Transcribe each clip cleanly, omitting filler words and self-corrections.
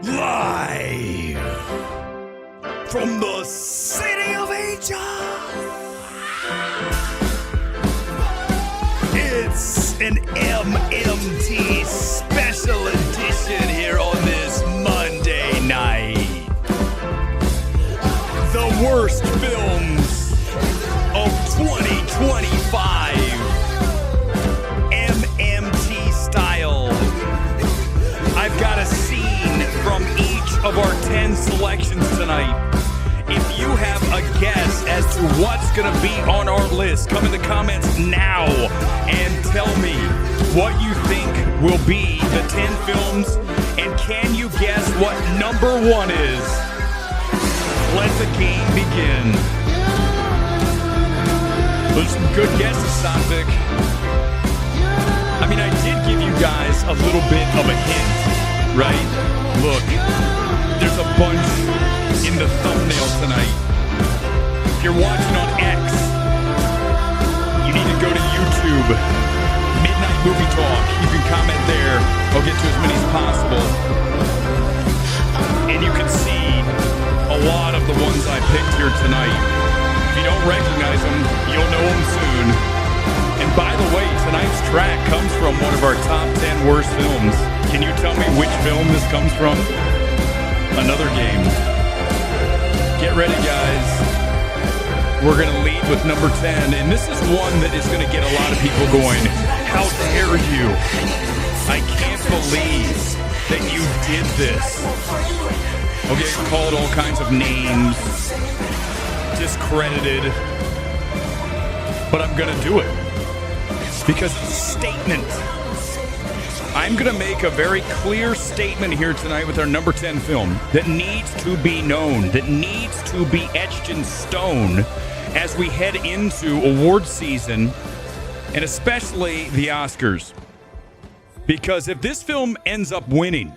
Live from the city of Angels, it's an MMT special edition here on this Monday night. The worst films of 2025, MMT style. I've got a scene from each of our 10 selections tonight. If you have a guess as to what's going to be on our list, come in the comments now and tell me what you think will be the 10 films, and can you guess what number one is? Let the game begin. There's some good guesses, Sophic. I mean, I did give you guys a little bit of a hint, right? Look, there's a bunch in the thumbnail tonight. If you're watching on X, you need to go to YouTube. Midnight Movie Talk. You can comment there. I'll get to as many as possible. And you can see a lot of the ones I picked here tonight. If you don't recognize them, you'll know them soon. And by the way, tonight's track comes from one of our top 10 worst films. Can you tell me which film this comes from? Another game. Get ready, guys. We're going to lead with number 10, and this is one that is going to get a lot of people going, how dare you? I can't believe that you did this. I'll get called all kinds of names, discredited, but I'm going to do it because it's a statement. I'm going to make a very clear statement here tonight with our number 10 film that needs to be known, that needs to be etched in stone as we head into award season, and especially the Oscars. Because if this film ends up winning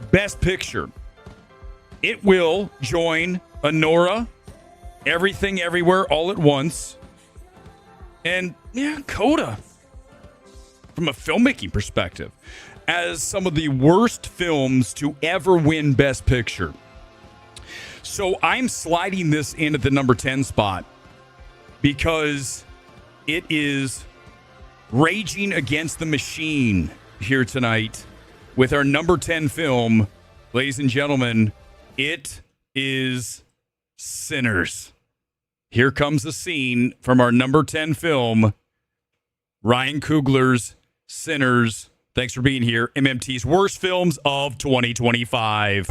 Best Picture, it will join Anora, Everything Everywhere All at Once, and Coda, from a filmmaking perspective, as some of the worst films to ever win Best Picture. So I'm sliding this in at the number 10 spot because it is raging against the machine here tonight with our number 10 film. Ladies and gentlemen, it is Sinners. Here comes a scene from our number 10 film, Ryan Coogler's Sinners. Thanks for being here. MMT's worst films of 2025.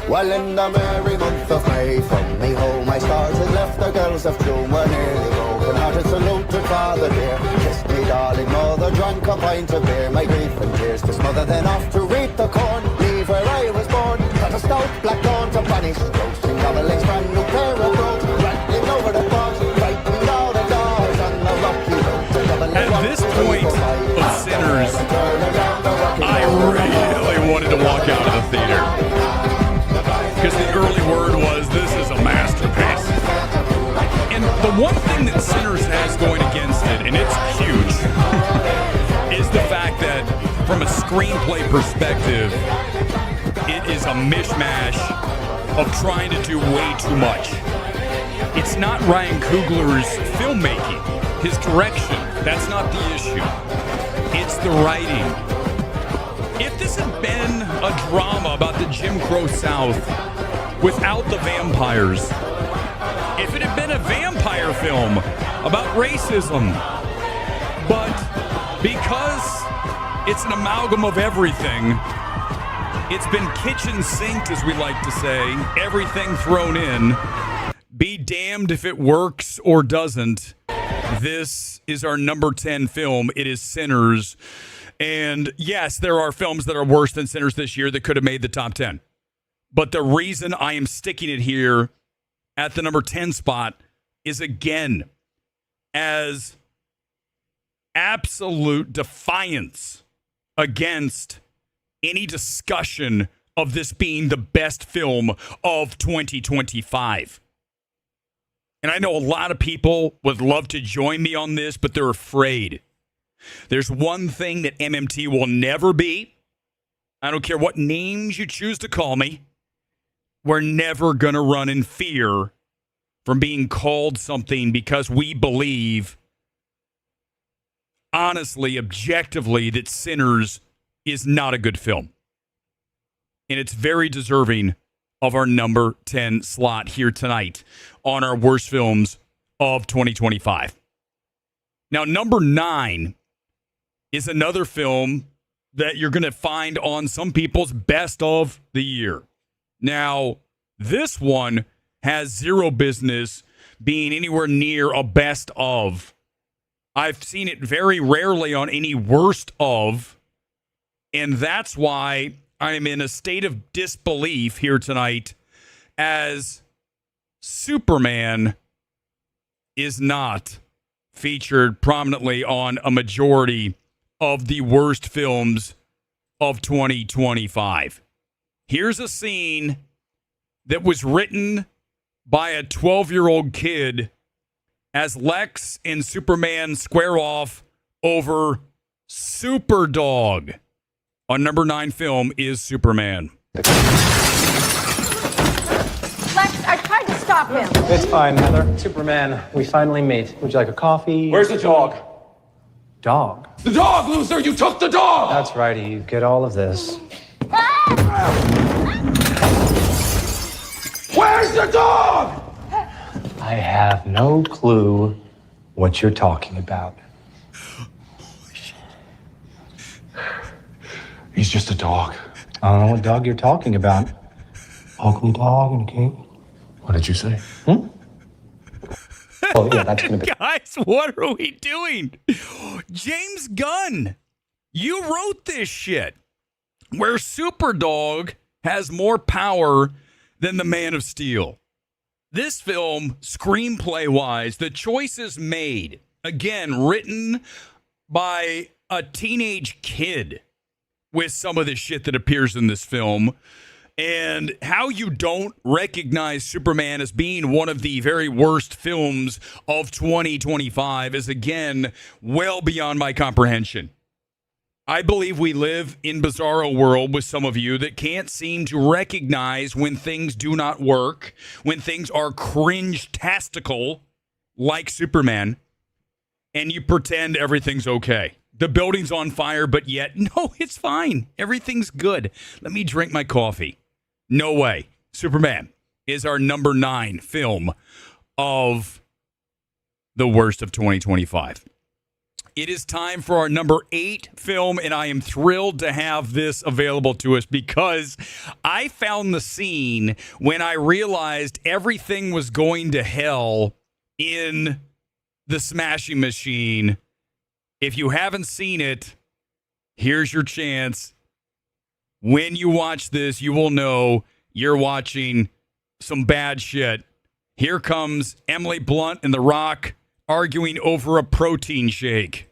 Well, in the merry month of May, from me home I started, left the girls of June were nearly broken-hearted, saluted father dear, kissed me darling mother, drank a pint of beer, my grief and tears to smother, then off to reap the corn, leave where I was born, cut a stout black dawn to punish, roasting double-legs, brand new pair of brogues, rattling over the bog, fighting all the dogs on the rocky road to double-legs. At this point of Sinners, I really wanted to walk out of the theater. Because the early word was, this is a masterpiece. And the one thing that Sinners has going against it, and it's huge, is the fact that from a screenplay perspective, it is a mishmash of trying to do way too much. It's not Ryan Coogler's filmmaking, his direction. That's not the issue. It's the writing. If this had been a drama about the Jim Crow South without the vampires, if it had been a vampire film about racism, but because it's an amalgam of everything, it's been kitchen sinked, as we like to say, everything thrown in, be damned if it works or doesn't. This is our number 10 film. It is Sinners. And yes, there are films that are worse than Sinners this year that could have made the top 10. But the reason I am sticking it here at the number 10 spot is, again, as absolute defiance against any discussion of this being the best film of 2025. And I know a lot of people would love to join me on this, but they're afraid. There's one thing that MMT will never be, I don't care what names you choose to call me. We're never going to run in fear from being called something because we believe, honestly, objectively, that Sinners is not a good film. And it's very deserving of our number 10 slot here tonight on our worst films of 2025. Now, number 9 is another film that you're going to find on some people's best of the year. Now, this one has zero business being anywhere near a best of. I've seen it very rarely on any worst of, and that's why I'm in a state of disbelief here tonight as Superman is not featured prominently on a majority of the worst films of 2025. Here's a scene that was written by a 12-year-old kid as Lex and Superman square off over Superdog. Our number 9 film is Superman. Lex, I tried to stop him. It's fine, Heather. Superman, we finally meet. Would you like a coffee? Where's the dog? Dog? The dog, loser! You took the dog! That's right, you get all of this. Where's the dog? I have no clue what you're talking about. He's just a dog. I don't know what dog you're talking about. Ugly dog and a cape. What did you say? Oh, yeah, that's gonna be... Guys, what are we doing? James Gunn, you wrote this shit where Superdog has more power than the Man of Steel. This film, screenplay-wise, the choices made, again, written by a teenage kid with some of the shit that appears in this film, and how you don't recognize Superman as being one of the very worst films of 2025 is, again, well beyond my comprehension. I believe we live in bizarro world with some of you that can't seem to recognize when things do not work, when things are cringe-tastical, like Superman, and you pretend everything's okay. The building's on fire, but yet, no, it's fine. Everything's good. Let me drink my coffee. No way. Superman is our number 9 film of the worst of 2025. It is time for our number 8 film, and I am thrilled to have this available to us because I found the scene when I realized everything was going to hell in The Smashing Machine. If you haven't seen it, here's your chance. When you watch this, you will know you're watching some bad shit. Here comes Emily Blunt and The Rock arguing over a protein shake.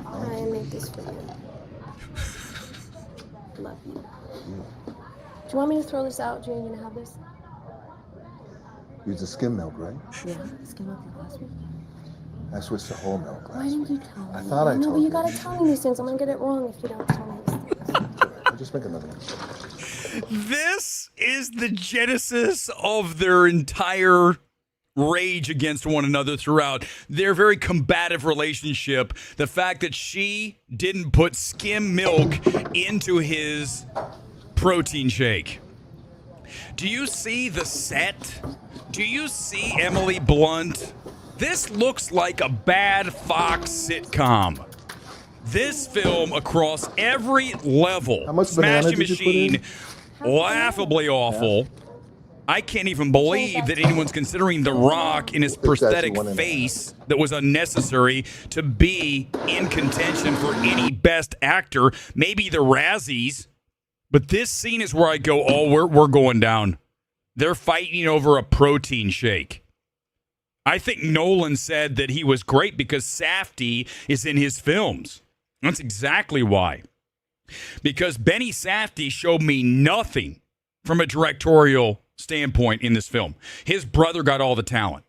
I make this for you. Love you. Do you want me to throw this out? Jane, you gonna have this? Use the skim milk, right? Yeah, skim milk like last week. I switched to whole milk Why last didn't week. you tell me? I thought I No, told but you you. gotta tell me these things. I'm gonna get it wrong if you don't tell me these things. I'll just make another one. This is the genesis of their entire rage against one another throughout their very combative relationship. The fact that she didn't put skim milk into his protein shake. Do you see the set? Do you see Emily Blunt? This looks like a bad Fox sitcom. This film across every level. How much banana Smashing did you put Machine, in? laughably awful. I can't even believe that anyone's considering The Rock in his prosthetic one in there. face that was unnecessary to be in contention for any best actor, maybe the Razzies. But this scene is where I go, oh, we're going down. They're fighting over a protein shake. I think Nolan said that he was great because Safdie is in his films. That's exactly why. Because Benny Safdie showed me nothing from a directorial standpoint in this film. His brother got all the talent.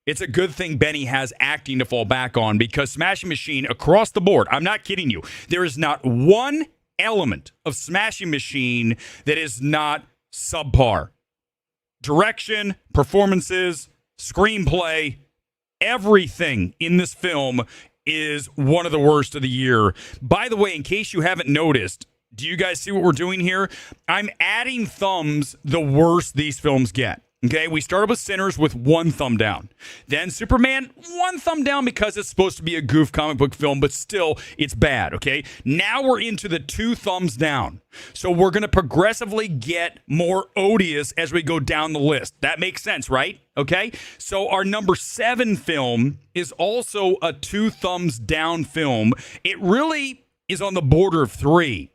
It's a good thing Benny has acting to fall back on, because Smashing Machine across the board, I'm not kidding you, there is not one element of Smashing Machine that is not subpar. Direction, performances, screenplay, everything in this film is one of the worst of the year. By the way, in case you haven't noticed, do you guys see what we're doing here? I'm adding thumbs the worse these films get. Okay, we started with Sinners with 1 thumb down. Then Superman, 1 thumb down because it's supposed to be a goof comic book film, but still, it's bad, okay? Now we're into the 2 thumbs down. So we're going to progressively get more odious as we go down the list. That makes sense, right? Okay? So our number 7 film is also a 2 thumbs down film. It really is on the border of 3.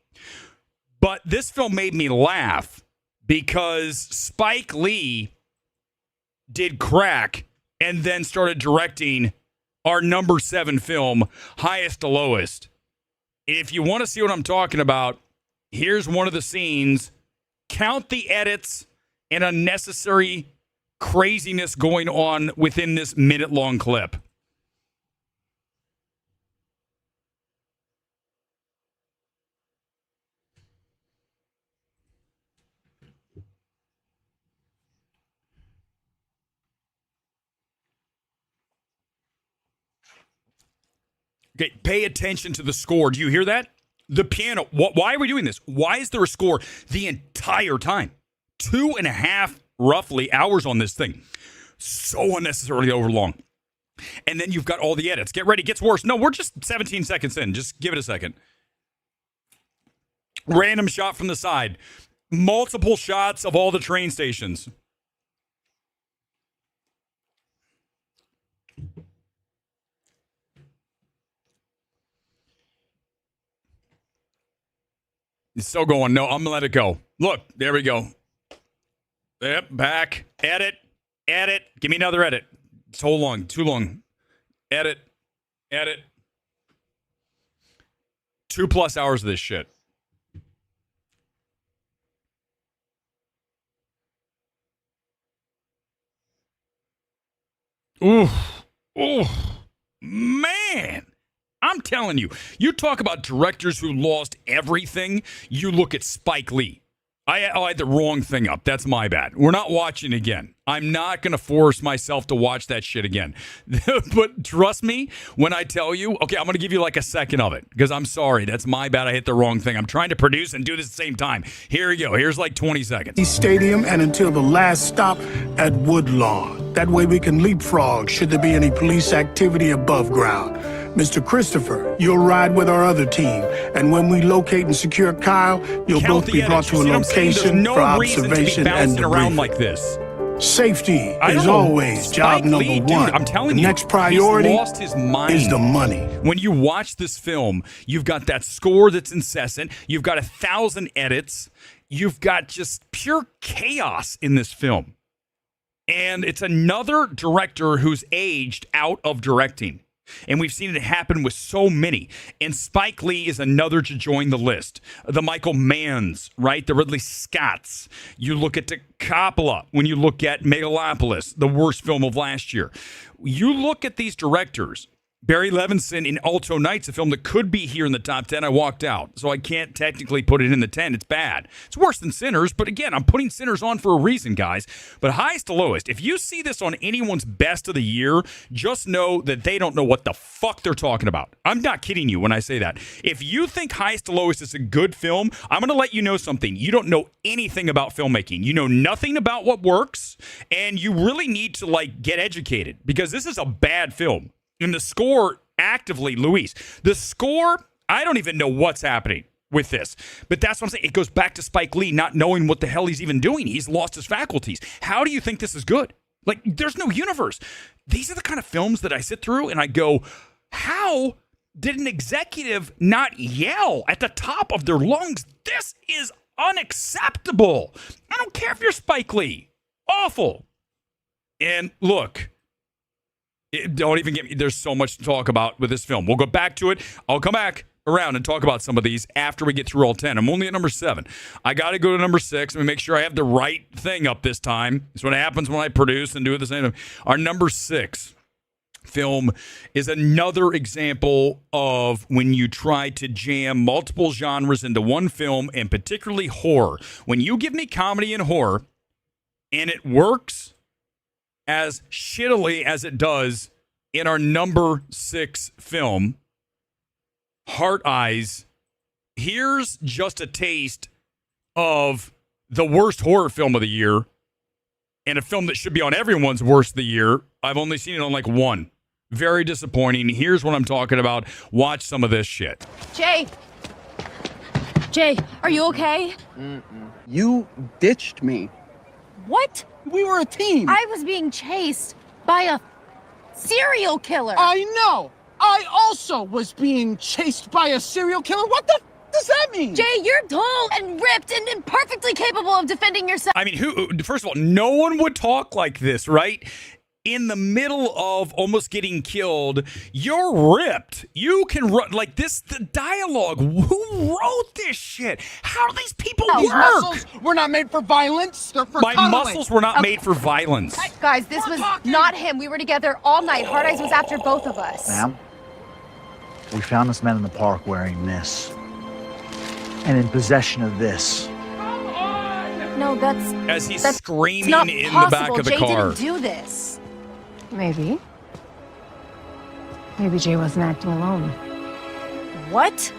But this film made me laugh, because Spike Lee did Crack and then started directing our number 7 film, Highest to Lowest. If you want to see what I'm talking about, here's one of the scenes. Count the edits and unnecessary craziness going on within this minute-long clip. Okay, pay attention to the score. Do you hear that? The piano. Why are we doing this? Why is there a score the entire time? 2.5, roughly, hours on this thing. So unnecessarily overlong. And then you've got all the edits. Get ready. It gets worse. No, we're just 17 seconds in. Just give it a second. Random shot from the side. Multiple shots of all the train stations. It's still going. No, I'm going to let it go. Look, there we go. Yep, back. Edit. Edit. Give me another edit. So long. Too long. Edit. Edit. 2+ hours of this shit. Ooh. Ooh. Man. I'm telling you, you talk about directors who lost everything, you look at Spike Lee. I had the wrong thing up. That's my bad. We're not watching again. I'm not going to force myself to watch that shit again. But trust me when I tell you, okay, I'm going to give you like a second of it, because I'm sorry. That's my bad. I hit the wrong thing. I'm trying to produce and do this at the same time. Here we go. Here's like 20 seconds. Stadium and until the last stop at Woodlawn. That way we can leapfrog should there be any police activity above ground. Mr. Christopher, you'll ride with our other team, and when we locate and secure Kyle, you'll both be brought to a location for observation and around debriefing. like this. Safety is always job number 1. I'm telling you, the next priority he's lost his mind. Is the money. When you watch this film, you've got that score that's incessant. You've got 1,000 edits. You've got just pure chaos in this film. And it's another director who's aged out of directing. And we've seen it happen with so many. And Spike Lee is another to join the list. The Michael Manns, right? The Ridley Scotts. You look at the Coppola when you look at Megalopolis, the worst film of last year. You look at these directors. Barry Levinson in Alto Nights, a film that could be here in the top 10. I walked out, so I can't technically put it in the 10. It's bad. It's worse than Sinners, but again, I'm putting Sinners on for a reason, guys. But highest to lowest, if you see this on anyone's best of the year, just know that they don't know what the fuck they're talking about. I'm not kidding you when I say that. If you think highest to lowest is a good film, I'm going to let you know something. You don't know anything about filmmaking. You know nothing about what works, and you really need to, get educated, because this is a bad film. And the score, actively, Luis, the score, I don't even know what's happening with this. But that's what I'm saying. It goes back to Spike Lee not knowing what the hell he's even doing. He's lost his faculties. How do you think this is good? There's no universe. These are the kind of films that I sit through and I go, how did an executive not yell at the top of their lungs? This is unacceptable. I don't care if you're Spike Lee. Awful. And look, don't even get me. There's so much to talk about with this film. We'll go back to it. I'll come back. around and talk about some of these after we get through all 10. I'm only at number 7. I got to go to number 6 and make sure I have the right thing up this time. It's what happens when I produce and do it the same time. Our number 6 film is another example of when you try to jam multiple genres into one film, and particularly horror. When you give me comedy and horror and it works as shittily as it does in our number 6 film, Heart Eyes, here's just a taste of the worst horror film of the year, and a film that should be on everyone's worst of the year. I've only seen it on like one. Very disappointing. Here's what I'm talking about. Watch some of this shit. Jay, are you okay? You ditched me. What? We were a team. I was being chased by a serial killer. I know. I also was being chased by a serial killer. What the does that mean? Jay, you're tall and ripped and perfectly capable of defending yourself. I mean, first of all, no one would talk like this, right? In the middle of almost getting killed, you're ripped. You can run like this. The dialogue. Who wrote this shit? How do these people These work? muscles were not made for violence. They're for My cuddling. muscles were not made for violence. Guys, this was not him. We were together all night. Hard Eyes was after both of us. Ma'am, we found this man in the park wearing this. And in possession of this. No, that's As he's that's screaming not in possible. the back of the Jay car. didn't do this. Maybe. Maybe Jay wasn't acting alone. What?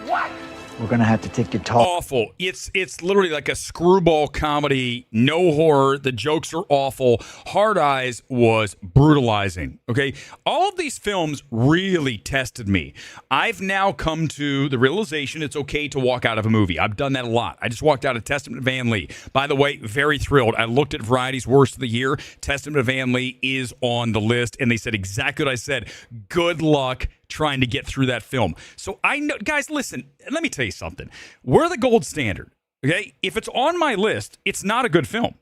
We're gonna have to take your talk. Awful. It's literally like a screwball comedy. No horror. The jokes are awful. Hard Eyes was brutalizing. Okay, all of these films really tested me. I've now come to the realization it's okay to walk out of a movie. I've done that a lot. I just walked out of Testament of Van Lee. By the way, very thrilled. I looked at Variety's Worst of the Year. Testament of Van Lee is on the list, and they said exactly what I said. Good luck trying to get through that film. So I know, guys, listen, let me tell you something. We're the gold standard, okay? If it's on my list, it's not a good film,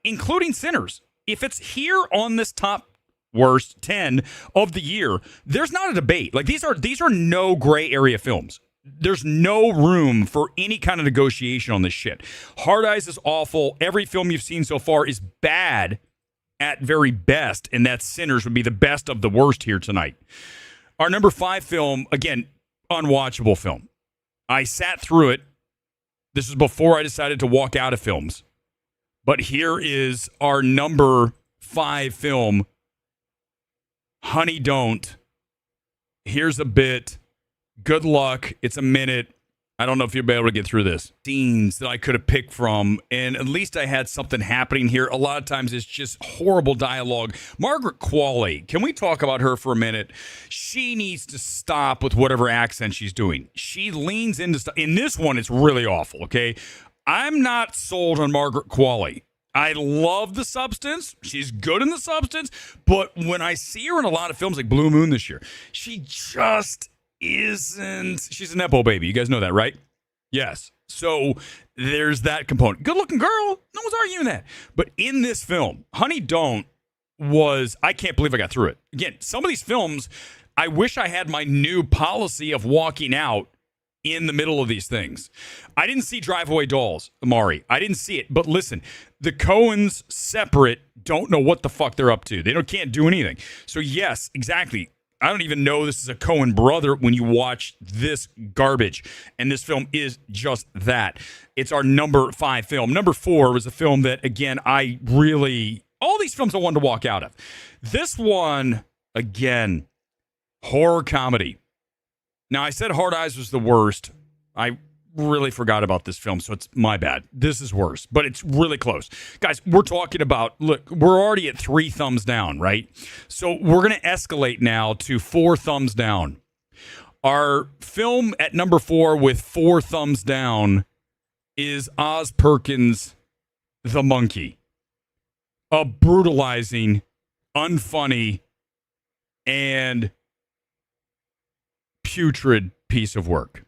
including Sinners. If it's here on this top worst 10 of the year, there's not a debate. Like these are no gray area films. There's no room for any kind of negotiation on this shit. Hard Eyes is awful. Every film you've seen so far is bad at very best, and that Sinners would be the best of the worst here tonight. Our number 5 film, again, unwatchable film. I sat through it. This is before I decided to walk out of films. But here is our number 5 film, Honey Don't. Here's a bit. Good luck. It's a minute. I don't know if you'll be able to get through this. Scenes that I could have picked from, and at least I had something happening here. A lot of times it's just horrible dialogue. Margaret Qualley, can we talk about her for a minute? She needs to stop with whatever accent she's doing. She leans into stuff. In this one, it's really awful, okay? I'm not sold on Margaret Qualley. I love The Substance. She's good in The Substance, but when I see her in a lot of films like Blue Moon this year, she just isn't. She's a Nepo baby. You guys know that, right? Yes. So there's that component. Good looking girl. No one's arguing that. But in this film, Honey Don't was, I can't believe I got through it. Again, some of these films, I wish I had my new policy of walking out in the middle of these things. I didn't see Drive Away Dolls, Amari. I didn't see it. But listen, the Coens separate don't know what the fuck they're up to. They can't do anything. So yes, exactly. I don't even know this is a Coen brother when you watch this garbage. And this film is just that. It's our number 5 film. Number 4 was a film that, again, all these films I wanted to walk out of. This one, again, horror comedy. Now, I said Hard Eyes was the worst. I really forgot about this film, so it's my bad. This is worse, but it's really close. Guys, we're talking about, look, we're already at 3 thumbs down, right? So we're going to escalate now to 4 thumbs down. Our film at number 4 with 4 thumbs down is Oz Perkins' The Monkey. A brutalizing, unfunny, and putrid piece of work.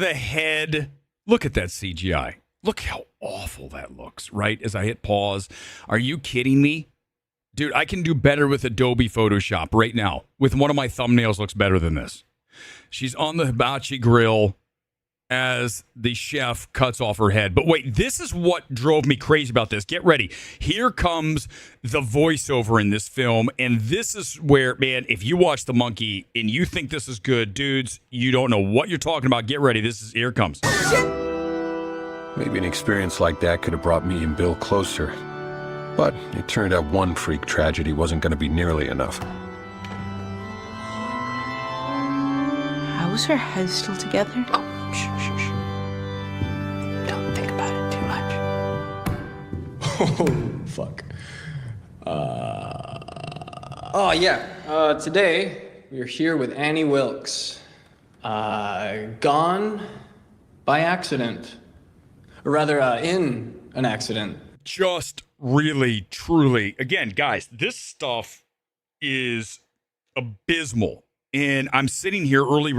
the head. Look at that CGI. Look how awful that looks, right? As I hit pause. Are you kidding me? Dude, I can do better with Adobe Photoshop right now. With one of my thumbnails looks better than this. She's on the hibachi grill as the chef cuts off her head. But wait, this is what drove me crazy about this. Get ready. Here comes the voiceover in this film. And this is where, man, if you watch The Monkey and you think this is good, dudes, you don't know what you're talking about. Get ready. Here it comes. Maybe an experience like that could have brought me and Bill closer. But it turned out one freak tragedy wasn't going to be nearly enough. How is her head still together? Shh. Don't think about it too much. Oh, fuck. Today, we're here with Annie Wilkes. Gone by accident. Or rather, in an accident. Just really, truly, again, guys, this stuff is abysmal. And I'm sitting here, early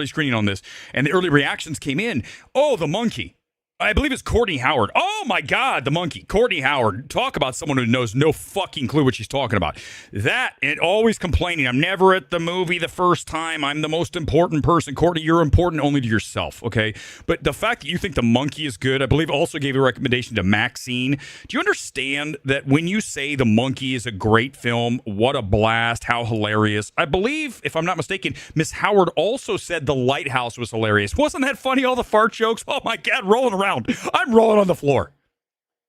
screening on this, and the early reactions came in. Oh, The Monkey. I believe it's Courtney Howard. Oh my God, The Monkey. Courtney Howard. Talk about someone who knows no fucking clue what she's talking about. That, and always complaining, I'm never at the movie the first time. I'm the most important person. Courtney, you're important only to yourself, okay? But the fact that you think The Monkey is good, I believe also gave a recommendation to Maxine. Do you understand that when you say The Monkey is a great film, what a blast, how hilarious? I believe, if I'm not mistaken, Miss Howard also said The Lighthouse was hilarious. Wasn't that funny, all the fart jokes? Oh my God, rolling around. I'm rolling on the floor.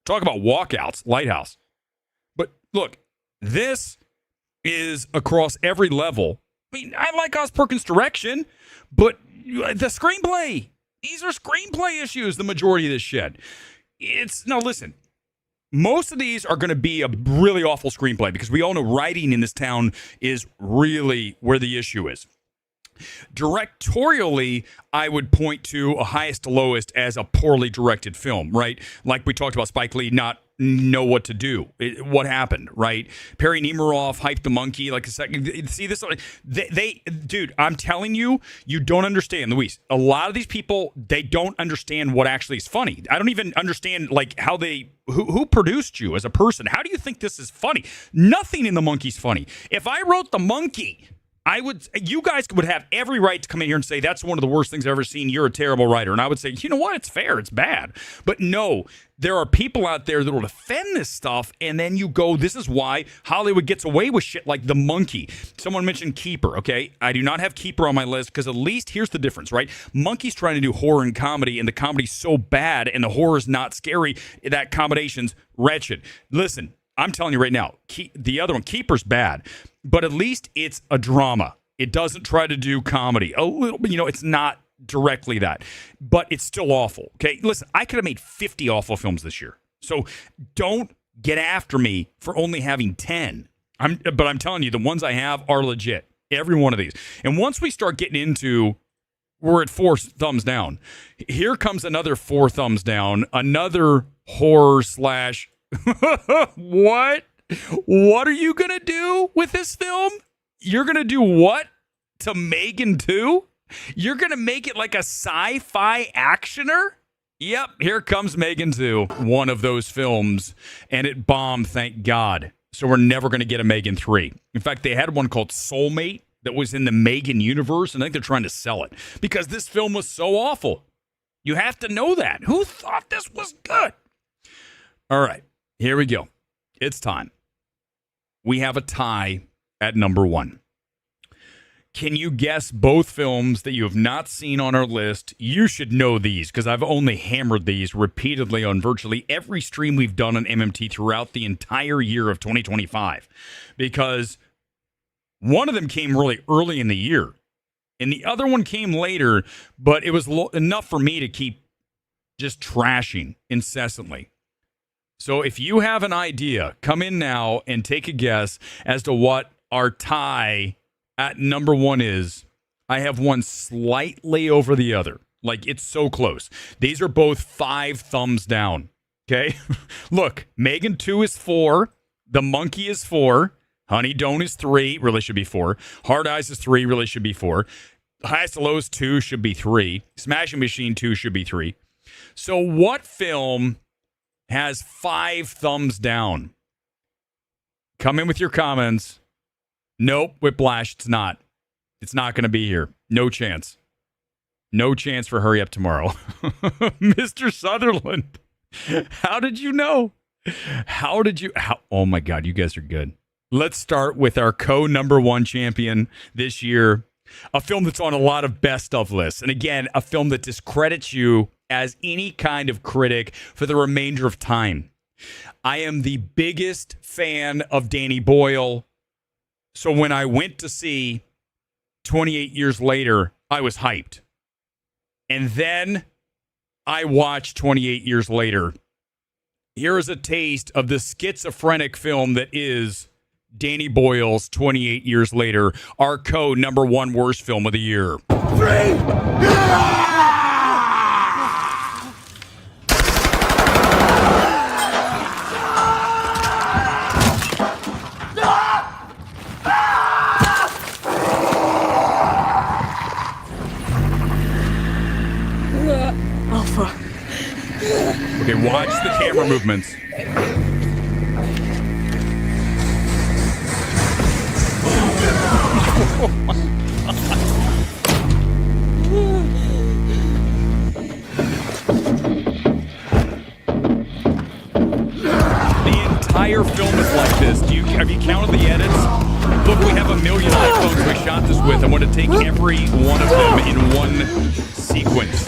Talk about walkouts, Lighthouse. But look, this is across every level. I mean, I like Oz Perkins' direction, but the screenplay, these are screenplay issues, the majority of this shit. Now listen, most of these are going to be a really awful screenplay because we all know writing in this town is really where the issue is. Directorially, I would point to a highest to lowest as a poorly directed film, right? Like we talked about Spike Lee not know what to do. What happened, right? Perry Nemiroff hyped The Monkey like a second. See this? Dude, I'm telling you, you don't understand, Luis. A lot of these people, they don't understand what actually is funny. I don't even understand like how who produced you as a person. How do you think this is funny? Nothing in The Monkey's funny. If I wrote The Monkey, you guys would have every right to come in here and say, that's one of the worst things I've ever seen. You're a terrible writer. And I would say, you know what? It's fair. It's bad. But no, there are people out there that will defend this stuff. And then you go, this is why Hollywood gets away with shit like The Monkey. Someone mentioned Keeper. Okay. I do not have Keeper on my list because at least here's the difference, right? Monkey's trying to do horror and comedy, and the comedy's so bad and the horror's not scary. That combination's wretched. Listen, I'm telling you right now, the other one, Keeper's bad, but at least it's a drama. It doesn't try to do comedy. A little bit, it's not directly that, but it's still awful. Okay, listen, I could have made 50 awful films this year. So don't get after me for only having 10. But I'm telling you, the ones I have are legit. Every one of these. And once we start getting into, we're at 4 thumbs down. Here comes another 4 thumbs down, another horror / What? What are you going to do with this film? You're going to do what to Megan 2? You're going to make it like a sci-fi actioner? Yep, here comes Megan 2, one of those films, and it bombed, thank God. So we're never going to get a Megan 3. In fact, they had one called Soulmate that was in the Megan universe, and I think they're trying to sell it because this film was so awful. You have to know that. Who thought this was good? All right. Here we go. It's time. We have a tie at number 1. Can you guess both films that you have not seen on our list? You should know these because I've only hammered these repeatedly on virtually every stream we've done on MMT throughout the entire year of 2025. Because one of them came really early in the year and the other one came later, but it was enough for me to keep just trashing incessantly. So if you have an idea, come in now and take a guess as to what our tie at number 1 is. I have one slightly over the other. Like, it's so close. These are both 5 thumbs down. Okay? Look, Megan 2 is 4. The Monkey is 4. Honey Don't is 3. Really should be 4. Hard Eyes is 3. Really should be 4. Highest to Lows 2 should be 3. Smashing Machine 2 should be 3. So what film has 5 thumbs down? Come in with your comments. Nope, Whiplash, it's not. It's not going to be here. No chance. No chance for Hurry Up Tomorrow. Mr. Sutherland, how did you know? Oh my God, you guys are good. Let's start with our number 1 champion this year. A film that's on a lot of best of lists. And again, a film that discredits you as any kind of critic for the remainder of time. I am the biggest fan of Danny Boyle. So when I went to see 28 Years Later, I was hyped. And then I watched 28 Years Later. Here is a taste of the schizophrenic film that is Danny Boyle's 28 Years Later, our number 1 worst film of the year. 3! Oh, fuck. Okay, watch the camera movements. The entire film is like this. Have you counted the edits? Look, we have 1 million iPhones we shot this with. I want to take every one of them in one sequence.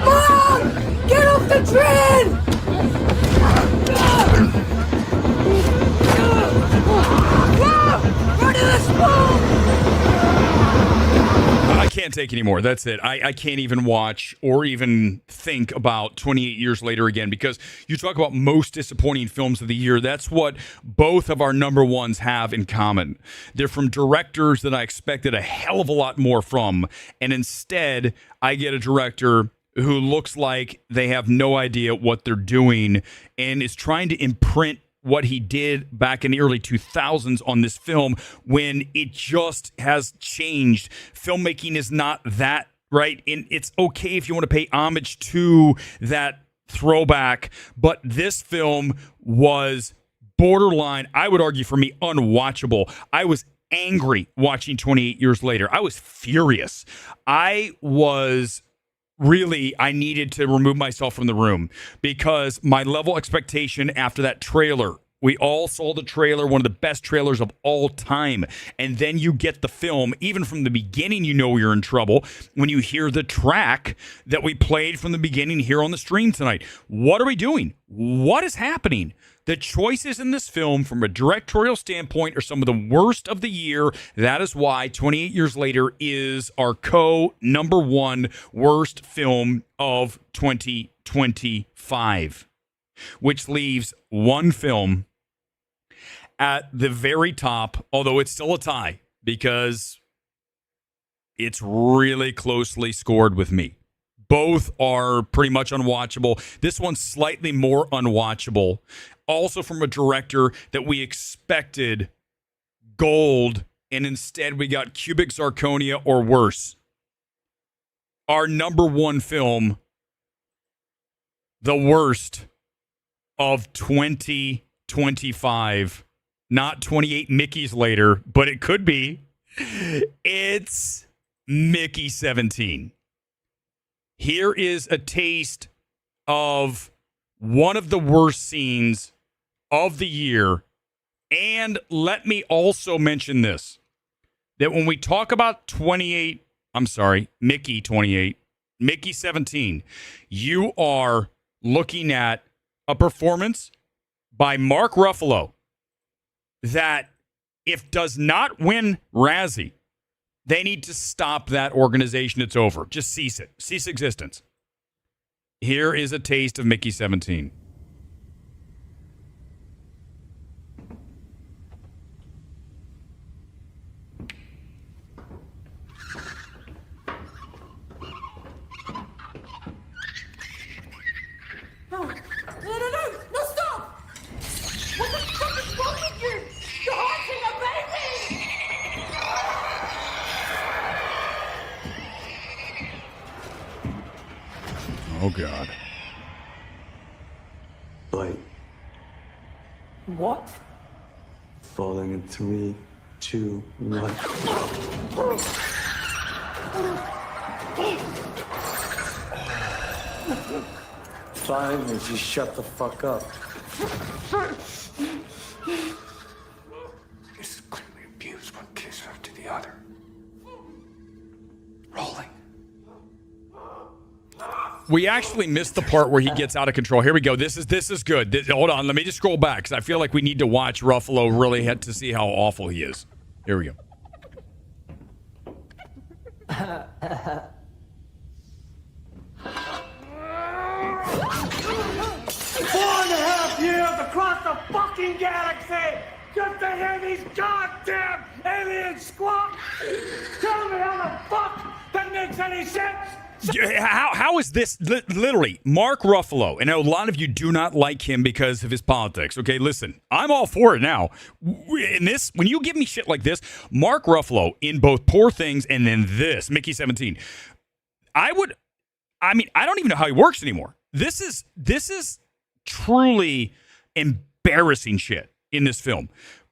Mom! Get off the train! Run to the spoon! I can't take any more. That's it. I can't even watch or even think about 28 Years Later again, because you talk about most disappointing films of the year. That's what both of our number 1s have in common. They're from directors that I expected a hell of a lot more from, and instead I get a director who looks like they have no idea what they're doing and is trying to imprint what he did back in the early 2000s on this film when it just has changed. Filmmaking is not that, right? And it's okay if you want to pay homage to that throwback, but this film was borderline, I would argue for me, unwatchable. I was angry watching 28 Years Later. I was furious. I needed to remove myself from the room because my level expectation after that trailer, we all saw the trailer, one of the best trailers of all time. And then you get the film, even from the beginning, you know you're in trouble when you hear the track that we played from the beginning here on the stream tonight. What are we doing? What is happening? The choices in this film from a directorial standpoint are some of the worst of the year. That is why 28 Years Later is our number 1 worst film of 2025, which leaves one film at the very top, although it's still a tie because it's really closely scored with me. Both are pretty much unwatchable. This one's slightly more unwatchable. Also from a director that we expected gold, and instead we got cubic zirconia or worse. Our number 1 film, the worst of 2025. Not 28 Mickeys later, but it could be. It's Mickey 17. Here is a taste of one of the worst scenes of the year. And let me also mention this, that when we talk about Mickey 28, Mickey 17, you are looking at a performance by Mark Ruffalo that if does not win Razzie, they need to stop that organization. It's over. Just cease it. Cease existence. Here is a taste of Mickey 17. No, stop! What the fuck is wrong with you? You're haunting a baby! Oh, God. Bite. What? Falling in 3, 2, 1. Finally, just shut the fuck up. This is clearly abuse, one kiss after the other. Rolling. We actually missed the part where he gets out of control. Here we go. This is good. Hold on. Let me just scroll back because I feel like we need to watch Ruffalo really to see how awful he is. Here we go. 4.5 years across the fucking galaxy just to hear these goddamn aliens squawk. Tell me how the fuck that makes any sense. How is this literally Mark Ruffalo? And I know a lot of you do not like him because of his politics. Okay, listen, I'm all for it now. In this, when you give me shit like this, Mark Ruffalo in both Poor Things and then this Mickey 17, I don't even know how he works anymore. This is truly embarrassing shit in this film.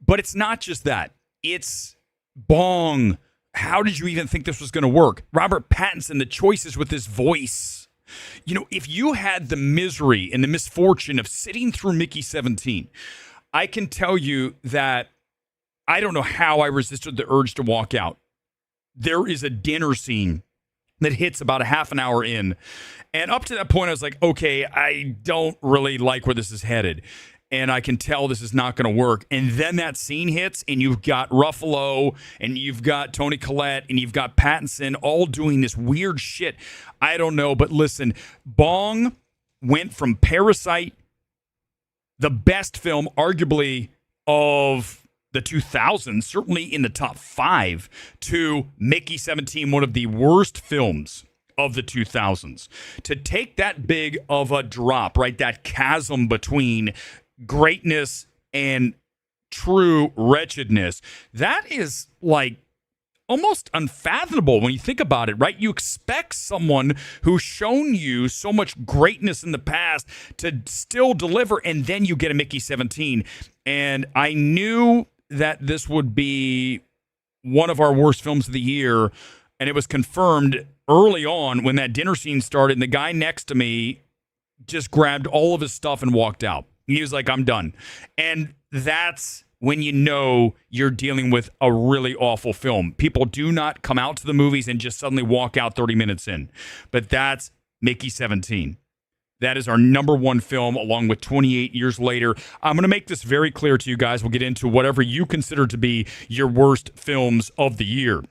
But it's not just that. It's Bong. How did you even think this was going to work? Robert Pattinson, the choices with his voice. You know, if you had the misery and the misfortune of sitting through Mickey 17, I can tell you that I don't know how I resisted the urge to walk out. There is a dinner scene that hits about a half an hour in. And up to that point, I was like, okay, I don't really like where this is headed. And I can tell this is not going to work. And then that scene hits, and you've got Ruffalo, and you've got Toni Collette, and you've got Pattinson all doing this weird shit. I don't know, but listen, Bong went from Parasite, the best film, arguably, of the 2000s, certainly in the top 5, to Mickey 17, one of the worst films of the 2000s. To take that big of a drop, right, that chasm between greatness and true wretchedness, that is like almost unfathomable when you think about it, right? You expect someone who's shown you so much greatness in the past to still deliver, and then you get a Mickey 17. And I knew that this would be one of our worst films of the year, and it was confirmed early on when that dinner scene started, and the guy next to me just grabbed all of his stuff and walked out. He was like, I'm done. And that's when you know you're dealing with a really awful film. People do not come out to the movies and just suddenly walk out 30 minutes in. But that's Mickey 17. That is our number one film, along with 28 Years Later. I'm going to make this very clear to you guys. We'll get into whatever you consider to be your worst films of the year.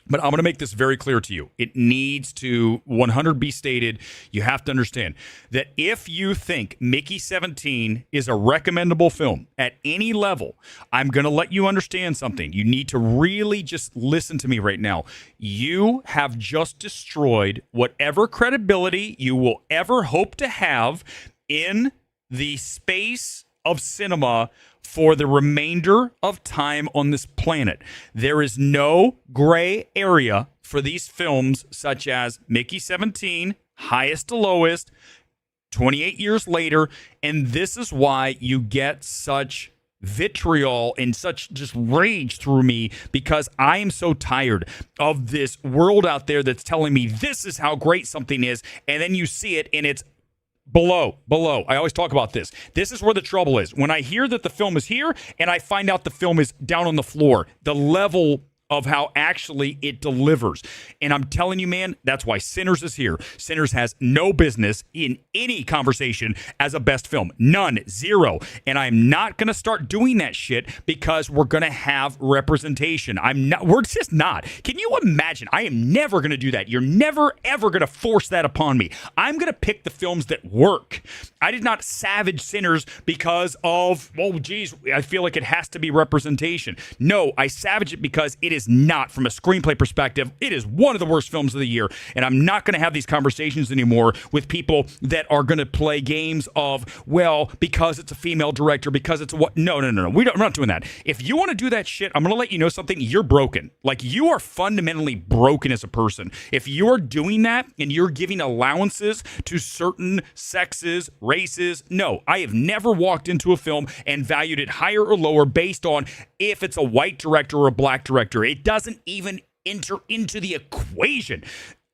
But I'm going to make this very clear to you. It needs to 100 be stated. You have to understand that if you think Mickey 17 is a recommendable film at any level, I'm going to let you understand something. You need to really just listen to me right now. You have just destroyed whatever credibility you will ever hope to have in the space of cinema for the remainder of time on this planet. There is no gray area for these films such as Mickey 17, Highest to Lowest, 28 Years Later, and this is why you get such vitriol and such just rage through me, because I am so tired of this world out there that's telling me this is how great something is, and then you see it and it's below. I always talk about this. This is where the trouble is. When I hear that the film is here and I find out the film is down on the floor, the level of how actually it delivers. And I'm telling you, man, that's why Sinners is here. Sinners has no business in any conversation as a best film. None. Zero. And I'm not going to start doing that shit because we're going to have representation. We're just not. Can you imagine? I am never going to do that. You're never, ever going to force that upon me. I'm going to pick the films that work. I did not savage Sinners because of, oh, geez, I feel like it has to be representation. No, I savage it because it is not, from a screenplay perspective, it is one of the worst films of the year. And I'm not going to have these conversations anymore with people that are going to play games of, well, because it's a female director, because it's what. No. We're not doing that. If you want to do that shit, I'm going to let you know something. You're broken. Like, you are fundamentally broken as a person. If you're doing that and you're giving allowances to certain sexes, races, no, I have never walked into a film and valued it higher or lower based on if it's a white director or a black director. It doesn't even enter into the equation.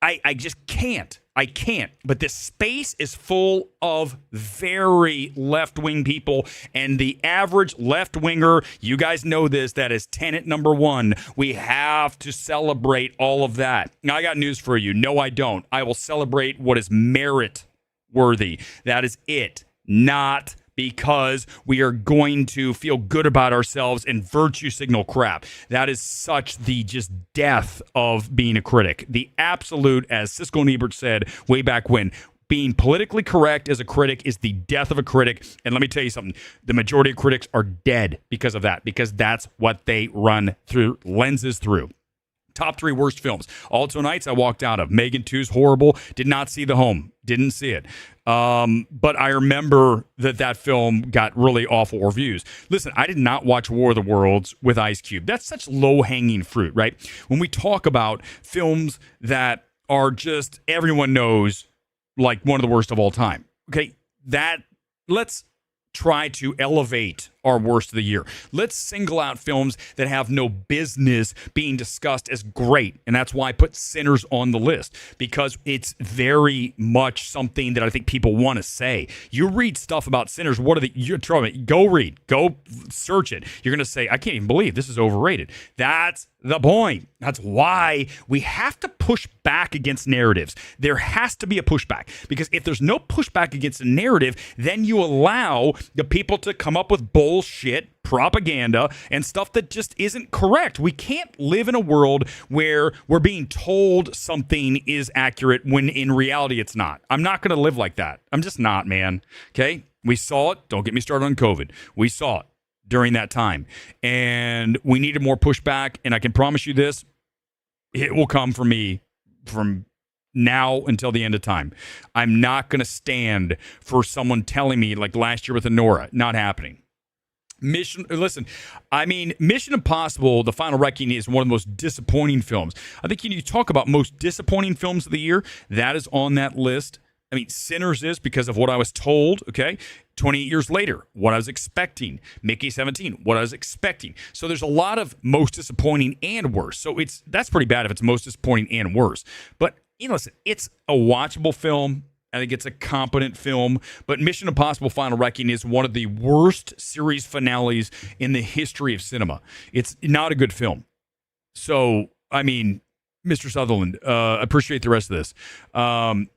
I just can't. I can't. But this space is full of very left-wing people, and the average left-winger, you guys know this, that is tenet number one. We have to celebrate all of that. Now, I got news for you. No, I don't. I will celebrate what is merit-worthy. That is it. Not because we are going to feel good about ourselves and virtue signal crap. That is such the just death of being a critic. The absolute, as Siskel and Ebert said way back when, being politically correct as a critic is the death of a critic. And let me tell you something. The majority of critics are dead because of that, because that's what they run through lenses through. Top 3 worst films. All Tonights I walked out of. Megan 2's horrible. Did not see The Home. Didn't see it. But I remember that film got really awful reviews. Listen, I did not watch War of the Worlds with Ice Cube. That's such low-hanging fruit, right? When we talk about films that are just, everyone knows, like one of the worst of all time. Okay, let's try to elevate our worst of the year. Let's single out films that have no business being discussed as great. And that's why I put Sinners on the list, because it's very much something that I think people want to say. You read stuff about Sinners, go read, go search it. You're going to say, I can't even believe this is overrated. That's the point. That's why we have to push back against narratives. There has to be a pushback, because if there's no pushback against a narrative, then you allow the people to come up with bullshit propaganda and stuff that just isn't correct. We can't live in a world where we're being told something is accurate when in reality it's not. I'm not going to live like that. I'm just not, man. Okay? We saw it. Don't get me started on COVID. We saw it during that time, and we needed more pushback, and I can promise you this, it will come from me from now until the end of time. I'm not going to stand for someone telling me, like last year with Honora, not happening. Mission Impossible, The Final Reckoning is one of the most disappointing films. I think you talk about most disappointing films of the year, that is on that list. I mean, Sinners is because of what I was told, okay? 28 years later, what I was expecting. Mickey 17, what I was expecting. So there's a lot of most disappointing and worse. So that's pretty bad if it's most disappointing and worse. But, listen, it's a watchable film. I think it's a competent film. But Mission Impossible Final Reckoning is one of the worst series finales in the history of cinema. It's not a good film. So, Mr. Sutherland, appreciate the rest of this.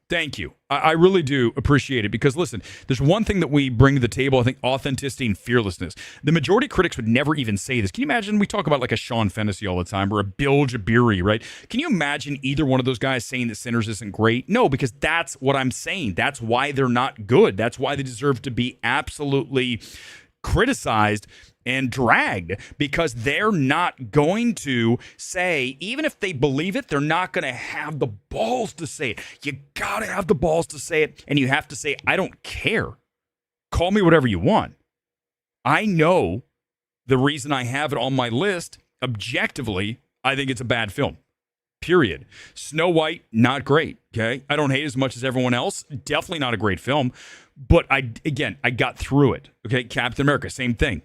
Thank you. I really do appreciate it, because, listen, there's one thing that we bring to the table, I think, authenticity and fearlessness. The majority of critics would never even say this. Can you imagine, we talk about like a Sean Fennessy all the time, or a Bill Jabiri, right? Can you imagine either one of those guys saying that Sinners isn't great? No, because that's what I'm saying. That's why they're not good. That's why they deserve to be absolutely criticized and dragged, because they're not going to say, even if they believe it, they're not going to have the balls to say it. You got to have the balls to say it, and you have to say, I don't care. Call me whatever you want. I know the reason I have it on my list, objectively, I think it's a bad film. Period. Snow White, not great, okay? I don't hate it as much as everyone else. Definitely not a great film. But I got through it, okay? Captain America, same thing.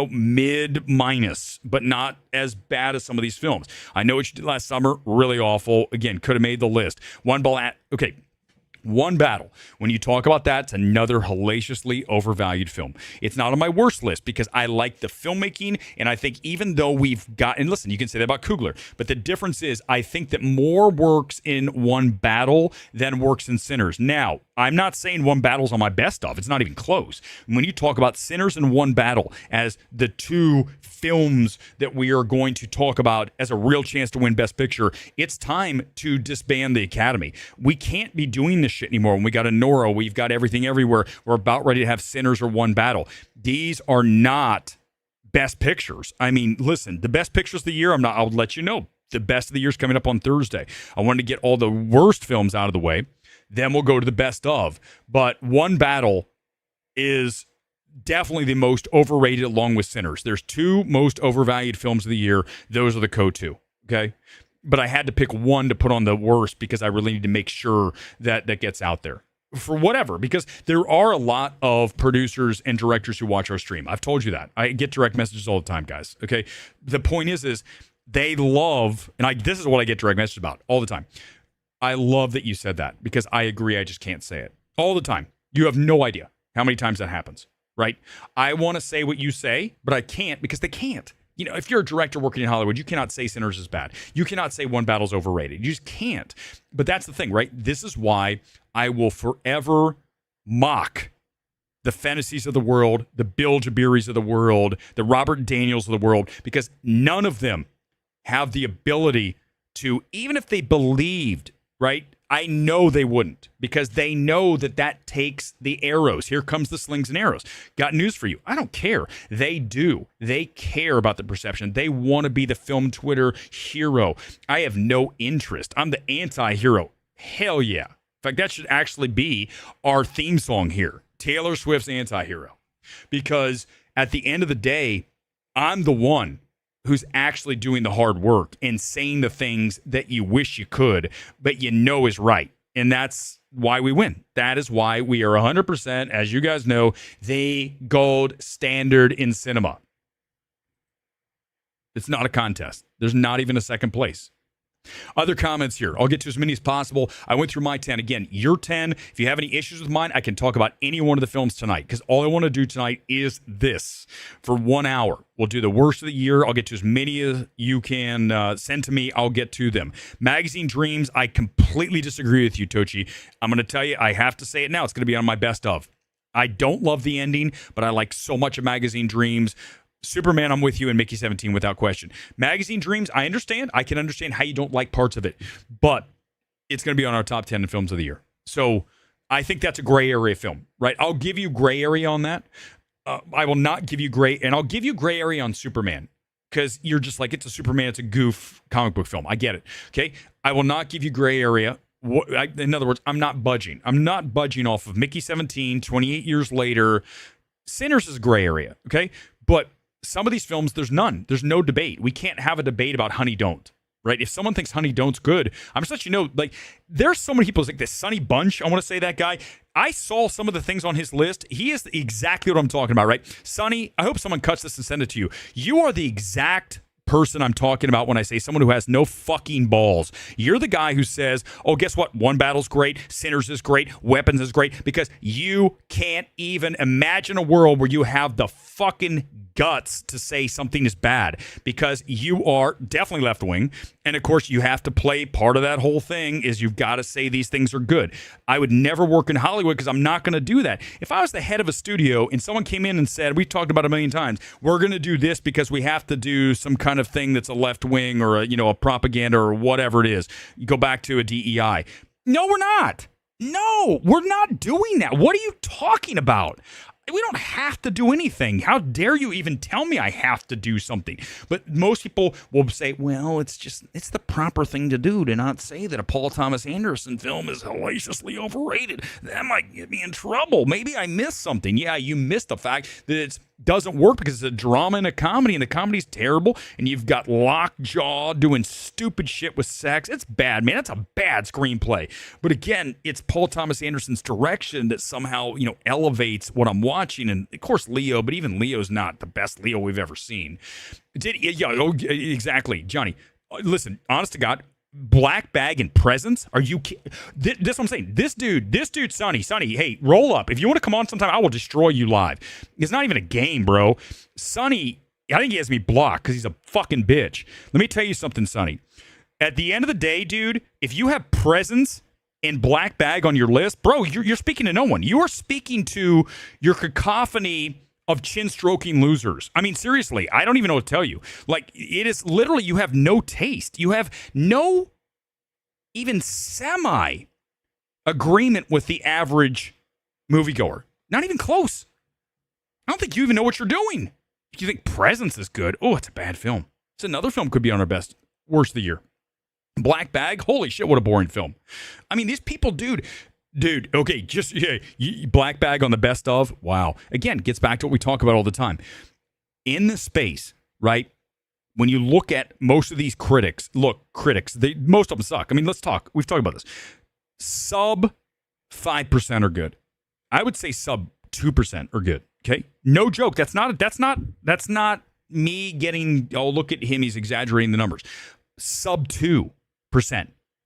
Mid-minus, but not as bad as some of these films. I Know What You Did Last Summer, really awful. Again, could have made the list. One Battle. When you talk about that, it's another hellaciously overvalued film. It's not on my worst list because I like the filmmaking, and I think even though we've got, and listen, you can say that about Coogler, but the difference is I think that more works in One Battle than works in Sinners. Now, I'm not saying One Battle's on my best of. It's not even close. When you talk about Sinners and One Battle as the two films that we are going to talk about as a real chance to win Best Picture, it's time to disband the Academy. We can't be doing this shit anymore. When we got a Nora, we've got Everything Everywhere. We're about ready to have Sinners or One Battle. These are not best pictures. I mean, listen, the best pictures of the year, I'll let you know. The best of the year is coming up on Thursday. I wanted to get all the worst films out of the way. Then we'll go to the best of. But One Battle is definitely the most overrated along with Sinners. There's two most overvalued films of the year. Those are the co-two, okay? But I had to pick one to put on the worst because I really need to make sure that gets out there. For whatever, because there are a lot of producers and directors who watch our stream. I've told you that. I get direct messages all the time, guys, okay? The point is they love, and this is what I get direct messages about all the time. I love that you said that because I agree. I just can't say it all the time. You have no idea how many times that happens, right? I want to say what you say, but I can't because they can't. You know, if you're a director working in Hollywood, you cannot say Sinners is bad. You cannot say One Battle's overrated. You just can't. But that's the thing, right? This is why I will forever mock the Fantasies of the world, the Bill Jabiris of the world, the Robert Daniels of the world, because none of them have the ability to, even if they believed, right? I know they wouldn't because they know that takes the arrows. Here comes the slings and arrows. Got news for you. I don't care. They do. They care about the perception. They want to be the film Twitter hero. I have no interest. I'm the anti-hero. Hell yeah. In fact, that should actually be our theme song here. Taylor Swift's anti-hero. Because at the end of the day, I'm the one who's actually doing the hard work and saying the things that you wish you could, but you know is right. And that's why we win. That is why we are 100%, as you guys know, the gold standard in cinema. It's not a contest. There's not even a second place. Other comments here. I'll get to as many as possible. I went through my 10. Again, your 10. If you have any issues with mine, I can talk about any one of the films tonight because all I want to do tonight is this for 1 hour. We'll do the worst of the year. I'll get to as many as you can send to me. I'll get to them. Magazine Dreams, I completely disagree with you, Tochi. I'm going to tell you, I have to say it now. It's going to be on my best of. I don't love the ending, but I like so much of Magazine Dreams. Superman, I'm with you, and Mickey 17 without question. Magazine Dreams, I understand. I can understand how you don't like parts of it, but it's going to be on our top 10 films of the year. So I think that's a gray area film, right? I'll give you gray area on that. I will not give you gray, and I'll give you gray area on Superman because you're just like, it's a Superman, it's a goof comic book film. I get it, okay? I will not give you gray area. In other words, I'm not budging. I'm not budging off of Mickey 17, 28 years later. Sinners is gray area, okay? But some of these films, there's none. There's no debate. We can't have a debate about Honey Don't, right? If someone thinks Honey Don't's good, I'm just let you know, like, there's so many people like this Sonny Bunch. I want to say that guy. I saw some of the things on his list. He is exactly what I'm talking about, right? Sonny, I hope someone cuts this and send it to you. You are the exact person I'm talking about when I say someone who has no fucking balls. You're the guy who says, oh, guess what? One Battle's great. Sinners is great. Weapons is great. Because you can't even imagine a world where you have the fucking guts to say something is bad because you are definitely left wing. And of course, you have to play part of that whole thing is you've got to say these things are good. I would never work in Hollywood because I'm not going to do that. If I was the head of a studio and someone came in and said, we've talked about it a million times, we're going to do this because we have to do some kind of thing that's a left wing or a propaganda or whatever it is. You go back to a DEI. No, we're not. No, we're not doing that. What are you talking about? We don't have to do anything. How dare you even tell me I have to do something? But most people will say, well, it's the proper thing to do to not say that a Paul Thomas Anderson film is hellaciously overrated. That might get me in trouble. Maybe I missed something. Yeah, you missed the fact that it doesn't work because it's a drama and a comedy, and the comedy's terrible, and you've got Lockjaw doing stupid shit with sex. It's bad, man. That's a bad screenplay. But again, it's Paul Thomas Anderson's direction that somehow, elevates what I'm watching. And of course, Leo, but even Leo's not the best Leo we've ever seen. Exactly, Johnny. Listen, honest to God, Black Bag and Presents? Are you kidding? This is what I'm saying. This dude, Sonny, hey, roll up. If you want to come on sometime, I will destroy you live. It's not even a game, bro. Sonny, I think he has me blocked because he's a fucking bitch. Let me tell you something, Sonny. At the end of the day, dude, if you have Presents and Black Bag on your list, bro, you're speaking to no one. You are speaking to your cacophony of chin-stroking losers. I mean, seriously, I don't even know what to tell you. Like, it is literally, you have no taste. You have no even semi-agreement with the average moviegoer. Not even close. I don't think you even know what you're doing. If you think Presence is good, oh, it's a bad film. It's another film could be on our worst of the year. Black Bag, holy shit, what a boring film. I mean, these people, dude, okay, just Black Bag on the best of, wow. Again, gets back to what we talk about all the time. In the space, right? When you look at most of these critics, most of them suck. I mean, let's talk. We've talked about this. Sub 5% are good. I would say sub 2% are good. Okay, no joke. That's not me getting. Oh, look at him. He's exaggerating the numbers. Sub 2%.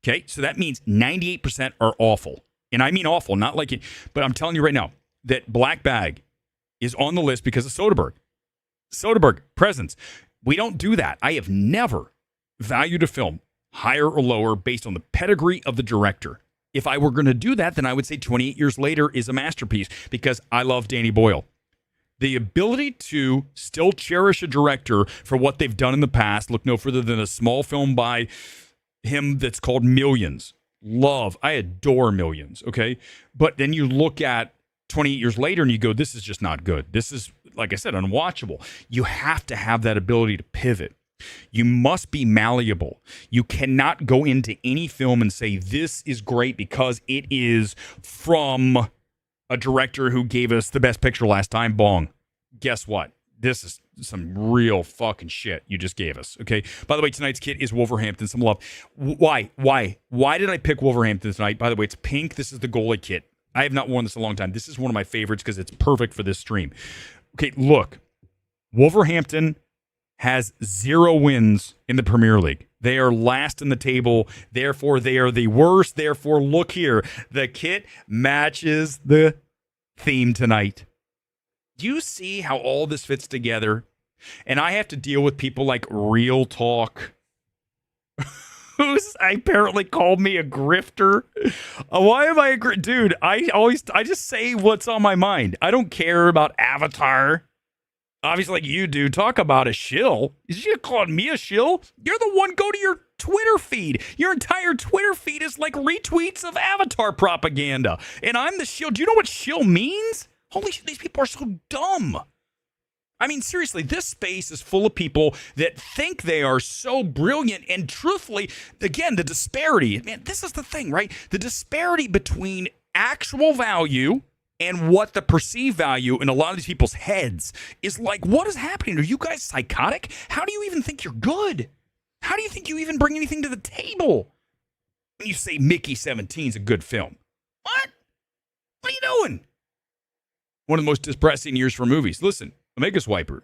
Okay, so that means 98% are awful, and I mean awful, not like it. But I'm telling you right now that Black Bag is on the list because of Soderbergh. Soderbergh Presence. We don't do that. I have never valued a film higher or lower based on the pedigree of the director. If I were going to do that, then I would say 28 Years Later is a masterpiece because I love Danny Boyle. The ability to still cherish a director for what they've done in the past, look no further than a small film by him that's called Millions. Love. I adore Millions, okay? But then you look at 28 Years Later and you go, this is just not good. This is, like I said, unwatchable. You have to have that ability to pivot. You must be malleable. You cannot go into any film and say, this is great because it is from a director who gave us the best picture last time. Bong. Guess what? This is some real fucking shit you just gave us. Okay. By the way, tonight's kit is Wolverhampton. Some love. Why did I pick Wolverhampton tonight? By the way, it's pink. This is the goalie kit. I have not worn this in a long time. This is one of my favorites because it's perfect for this stream. Okay, look. Wolverhampton has 0 wins in the Premier League. They are last in the table. Therefore, they are the worst. Therefore, look here. The kit matches the theme tonight. Do you see how all this fits together? And I have to deal with people like Real Talk, who's apparently called me a grifter. Why am I a grifter? Dude, I just say what's on my mind. I don't care about Avatar. Obviously, like you do, talk about a shill. Is you calling me a shill? You're the one, go to your Twitter feed. Your entire Twitter feed is like retweets of Avatar propaganda. And I'm the shill. Do you know what shill means? Holy shit, these people are so dumb. I mean, seriously, this space is full of people that think they are so brilliant. And truthfully, again, the disparity, man, this is the thing, right? The disparity between actual value and what the perceived value in a lot of these people's heads is like, what is happening? Are you guys psychotic? How do you even think you're good? How do you think you even bring anything to the table? When you say Mickey 17 is a good film. What? What are you doing? One of the most depressing years for movies. Listen, Omega Swiper,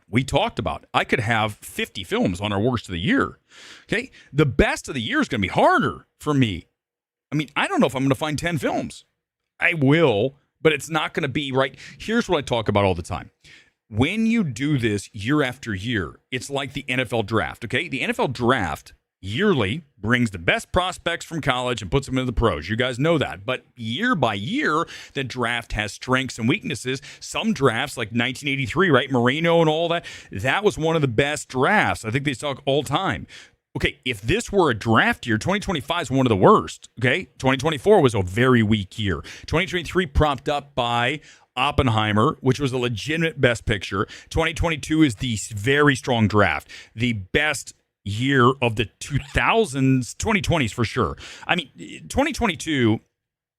we talked about, I could have 50 films on our worst of the year. Okay? The best of the year is going to be harder for me. I mean, I don't know if I'm going to find 10 films. I will, but it's not going to be right. Here's what I talk about all the time. When you do this year after year, it's like the NFL draft, okay? The NFL draft yearly brings the best prospects from college and puts them into the pros. You guys know that. But year by year, the draft has strengths and weaknesses. Some drafts, like 1983, right? Moreno and all that, that was one of the best drafts. I think they talk all time. Okay, if this were a draft year, 2025 is one of the worst, okay? 2024 was a very weak year. 2023 propped up by Oppenheimer, which was a legitimate best picture. 2022 is the very strong draft. The best year of the 2000s, 2020s for sure. I mean, 2022,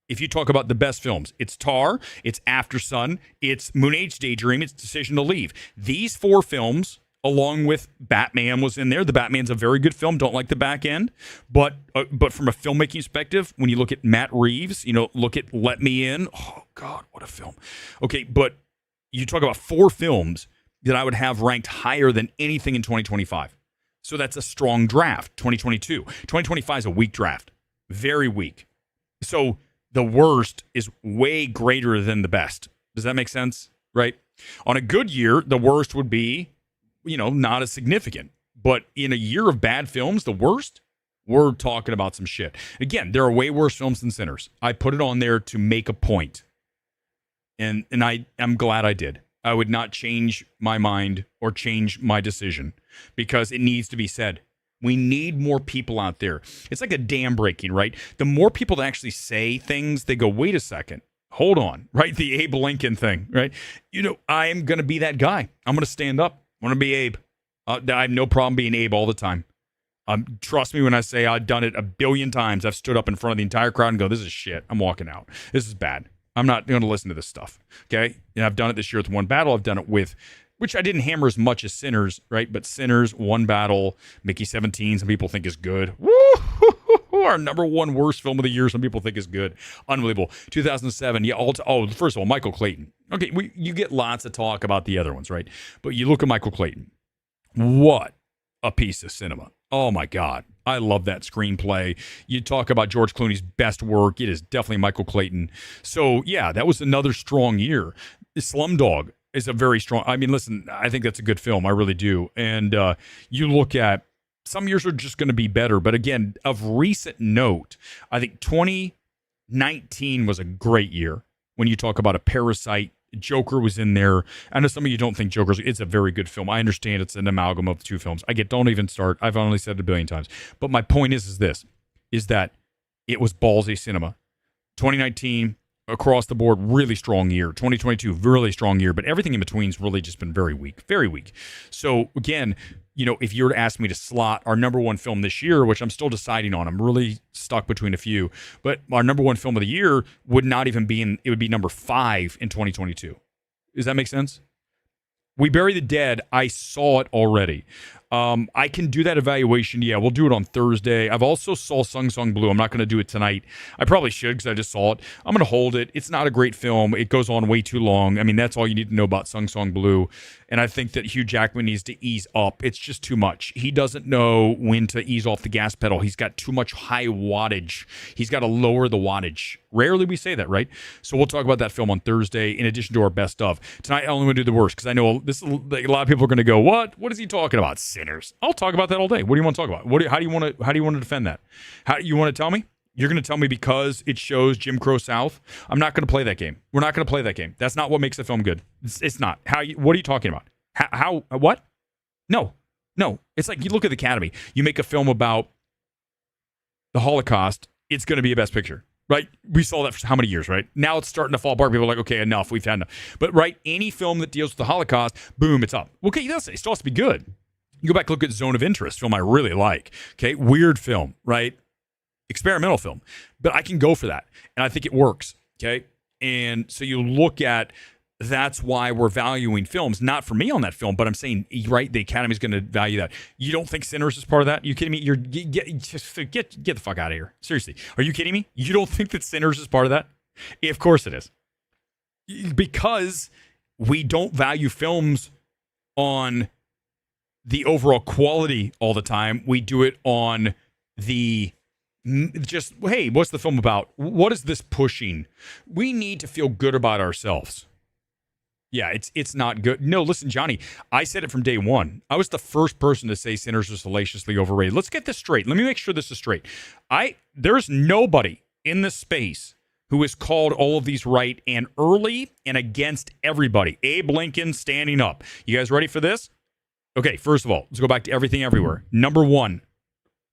if you talk about the best films, it's Tar, it's After Sun, it's Moon Age Daydream, it's Decision to Leave. These 4 films, along with Batman was in there. The Batman's a very good film. Don't like the back end. But from a filmmaking perspective, when you look at Matt Reeves, look at Let Me In. Oh, God, what a film. Okay, but you talk about 4 films that I would have ranked higher than anything in 2025. So that's a strong draft, 2022. 2025 is a weak draft. Very weak. So the worst is way greater than the best. Does that make sense? Right? On a good year, the worst would be not as significant. But in a year of bad films, the worst, we're talking about some shit. Again, there are way worse films than Sinners. I put it on there to make a point. And I'm glad I did. I would not change my mind or change my decision because it needs to be said. We need more people out there. It's like a dam breaking, right? The more people that actually say things, they go, wait a second. hold on, right? The Abe Lincoln thing, right? You know, I am going to be that guy. I'm going to stand up. I'm going to be Abe. I have no problem being Abe all the time. Trust me when I say I've done it a billion times. I've stood up in front of the entire crowd and go, this is shit. I'm walking out. This is bad. I'm not going to listen to this stuff. Okay? And I've done it this year with One Battle. I've done it with, which I didn't hammer as much as Sinners, right? But Sinners, One Battle, Mickey 17, some people think is good. Woo! Our number one worst film of the year, some people think is good. Unbelievable. 2007, yeah. First of all, Michael Clayton. Okay, you get lots of talk about the other ones, right? But you look at Michael Clayton. What a piece of cinema. Oh, my God. I love that screenplay. You talk about George Clooney's best work. It is definitely Michael Clayton. So, yeah, that was another strong year. Slumdog is a very strong. I mean, listen, I think that's a good film. I really do. And you look at some years are just going to be better. But again, of recent note, I think 2019 was a great year when you talk about a Parasite. Joker was in there. I know some of you don't think it's a very good film. I understand it's an amalgam of the two films. Don't even start. I've only said it a billion times. But my point is that it was ballsy cinema. 2019, across the board, really strong year. 2022, really strong year. But everything in between's really just been very weak, very weak. So again, you know, if you were to ask me to slot our number one film this year, which I'm still deciding on, I'm really stuck between a few, but our number one film of the year would not even be it would be number 5 in 2022. Does that make sense? We Bury the Dead, I saw it already. I can do that evaluation. Yeah, we'll do it on Thursday. I've also saw Sung Sung Blue. I'm not going to do it tonight. I probably should because I just saw it. I'm going to hold it. It's not a great film. It goes on way too long. I mean, that's all you need to know about Sung Sung Blue. And I think that Hugh Jackman needs to ease up. It's just too much. He doesn't know when to ease off the gas pedal. He's got too much high wattage. He's got to lower the wattage. Rarely we say that, right? So we'll talk about that film on Thursday in addition to our best of. Tonight, I only want to do the worst because I know this. A lot of people are going to go, what? What is he talking about? Sinners. I'll talk about that all day. What do you want to talk about? How do you want to defend that? How you want to tell me? You're going to tell me because it shows Jim Crow South? I'm not going to play that game. We're not going to play that game. That's not what makes a film good. It's not. What are you talking about? What? No. It's like you look at the Academy. You make a film about the Holocaust, it's going to be a Best Picture. Right? We saw that for how many years, right? Now it's starting to fall apart. People are like, okay, enough. We've had enough. But, right, any film that deals with the Holocaust, boom, it's up. Okay, it still has to be good. You go back and look at Zone of Interest, film I really like. Okay, weird film, right? Experimental film. But I can go for that. And I think it works, okay? And so you look at, that's why we're valuing films. Not for me on that film, but I'm saying, right, the Academy's going to value that. You don't think Sinners is part of that? Are you kidding me? Get the fuck out of here. Seriously. Are you kidding me? You don't think that Sinners is part of that? Of course it is. Because we don't value films on the overall quality all the time. We do it on the just, hey, what's the film about? What is this pushing? We need to feel good about ourselves. Yeah, it's not good. No, listen, Johnny, I said it from day one. I was the first person to say Sinners was hellaciously overrated. Let's get this straight. Let me make sure this is straight. There's nobody in this space who has called all of these right and early and against everybody. Abe Lincoln standing up. You guys ready for this? Okay, first of all, let's go back to Everything Everywhere. Number 1,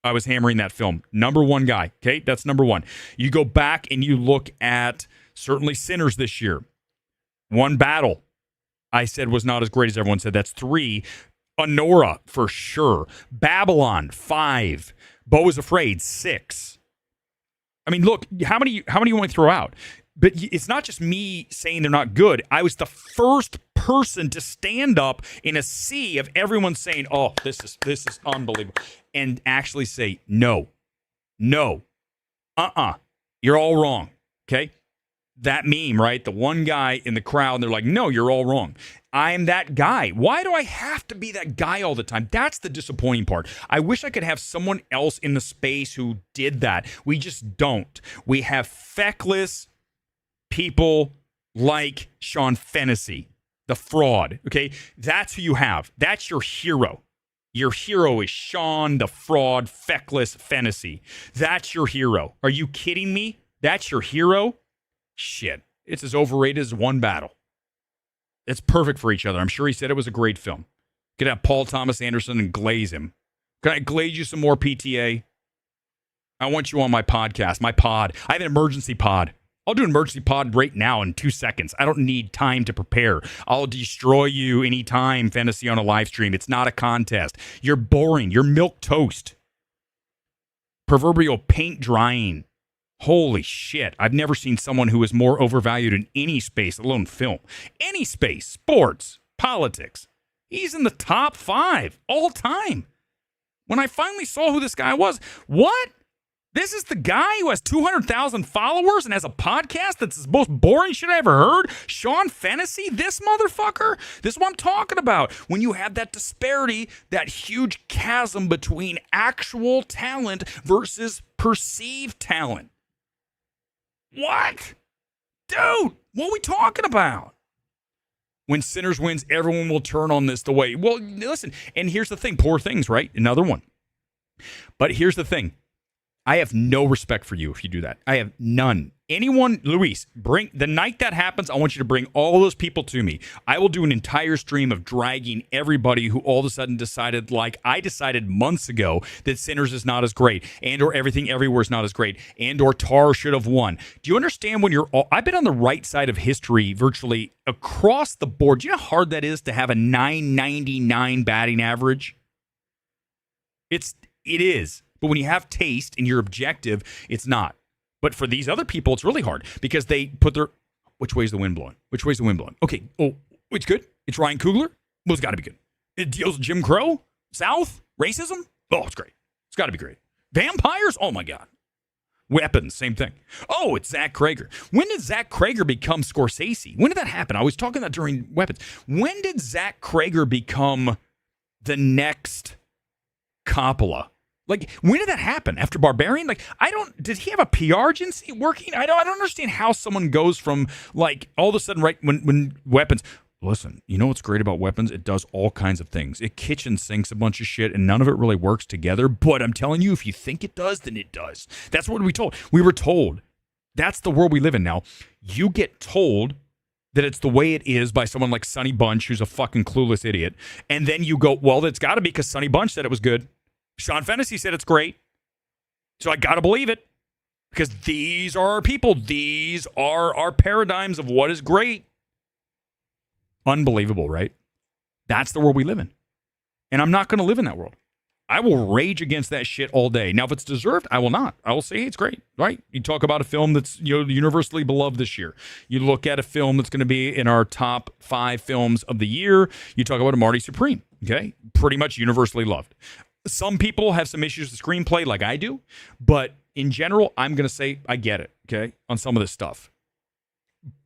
I was hammering that film. Number 1 guy, okay? That's number 1. You go back and you look at certainly Sinners this year. One Battle, I said was not as great as everyone said. That's 3. Honora, for sure. Babylon, 5. Beau is Afraid, 6. I mean, look, how many you want to throw out? But it's not just me saying they're not good. I was the first person to stand up in a sea of everyone saying, "Oh, this is unbelievable," and actually say, "No, you're all wrong." Okay, that meme, right? The one guy in the crowd, and they're like, "No, you're all wrong." I'm that guy. Why do I have to be that guy all the time? That's the disappointing part. I wish I could have someone else in the space who did that. We just don't. We have feckless people like Sean Fennessy, the fraud, okay? That's who you have. That's your hero. Your hero is Sean, the fraud, feckless Fennessy. That's your hero. Are you kidding me? That's your hero? Shit. It's as overrated as One Battle. It's perfect for each other. I'm sure he said it was a great film. Could have Paul Thomas Anderson and glaze him. Can I glaze you some more, PTA? I want you on my podcast, my pod. I have an emergency pod. I'll do an emergency pod right now in 2 seconds. I don't need time to prepare. I'll destroy you anytime, Fantasy, on a live stream. It's not a contest. You're boring. You're milk toast. Proverbial paint drying. Holy shit. I've never seen someone who is more overvalued in any space, let alone film. Any space, sports, politics. He's in the top 5 all time. When I finally saw who this guy was, what? This is the guy who has 200,000 followers and has a podcast that's the most boring shit I ever heard? Sean Fantasy? This motherfucker? This is what I'm talking about. When you have that disparity, that huge chasm between actual talent versus perceived talent. What? Dude, what are we talking about? When Sinners wins, everyone will turn on this the way. Well, listen, and here's the thing. Poor Things, right? Another one. But here's the thing. I have no respect for you if you do that. I have none. Anyone, Luis, bring the night that happens, I want you to bring all those people to me. I will do an entire stream of dragging everybody who all of a sudden decided, like I decided months ago, that Sinners is not as great, and or Everything Everywhere is not as great, and or Tar should have won. Do you understand when you're all, I've been on the right side of history virtually across the board. Do you know how hard that is to have a 999 batting average? It is. But when you have taste and you're objective, it's not. But for these other people, it's really hard because they put their, which way's the wind blowing? Which way's the wind blowing? Okay. Oh, it's good. It's Ryan Coogler. Well, it's got to be good. It deals with Jim Crow, South, racism. Oh, it's great. It's got to be great. Vampires. Oh my God. Weapons. Same thing. Oh, it's Zach Crager. When did Zach Crager become Scorsese? When did that happen? I was talking that during Weapons. When did Zach Crager become the next Coppola? Like, when did that happen? After Barbarian? Like, did he have a PR agency working? I don't understand how someone goes from, like, all of a sudden, right, when Weapons, listen, you know what's great about Weapons? It does all kinds of things. It kitchen sinks a bunch of shit, and none of it really works together, but I'm telling you, if you think it does, then it does. That's what we were told. That's the world we live in now. You get told that it's the way it is by someone like Sonny Bunch, who's a fucking clueless idiot, and then you go, well, it's got to be because Sonny Bunch said it was good. Sean Fantasy said it's great. So I got to believe it because these are our people. These are our paradigms of what is great. Unbelievable, right? That's the world we live in. And I'm not going to live in that world. I will rage against that shit all day. Now, if it's deserved, I will not. I will say, hey, it's great, right? You talk about a film that's universally beloved this year. You look at a film that's going to be in our top 5 films of the year. You talk about a Marty Supreme, okay? Pretty much universally loved. Some people have some issues with the screenplay like I do, but in general, I'm going to say I get it, okay, on some of this stuff.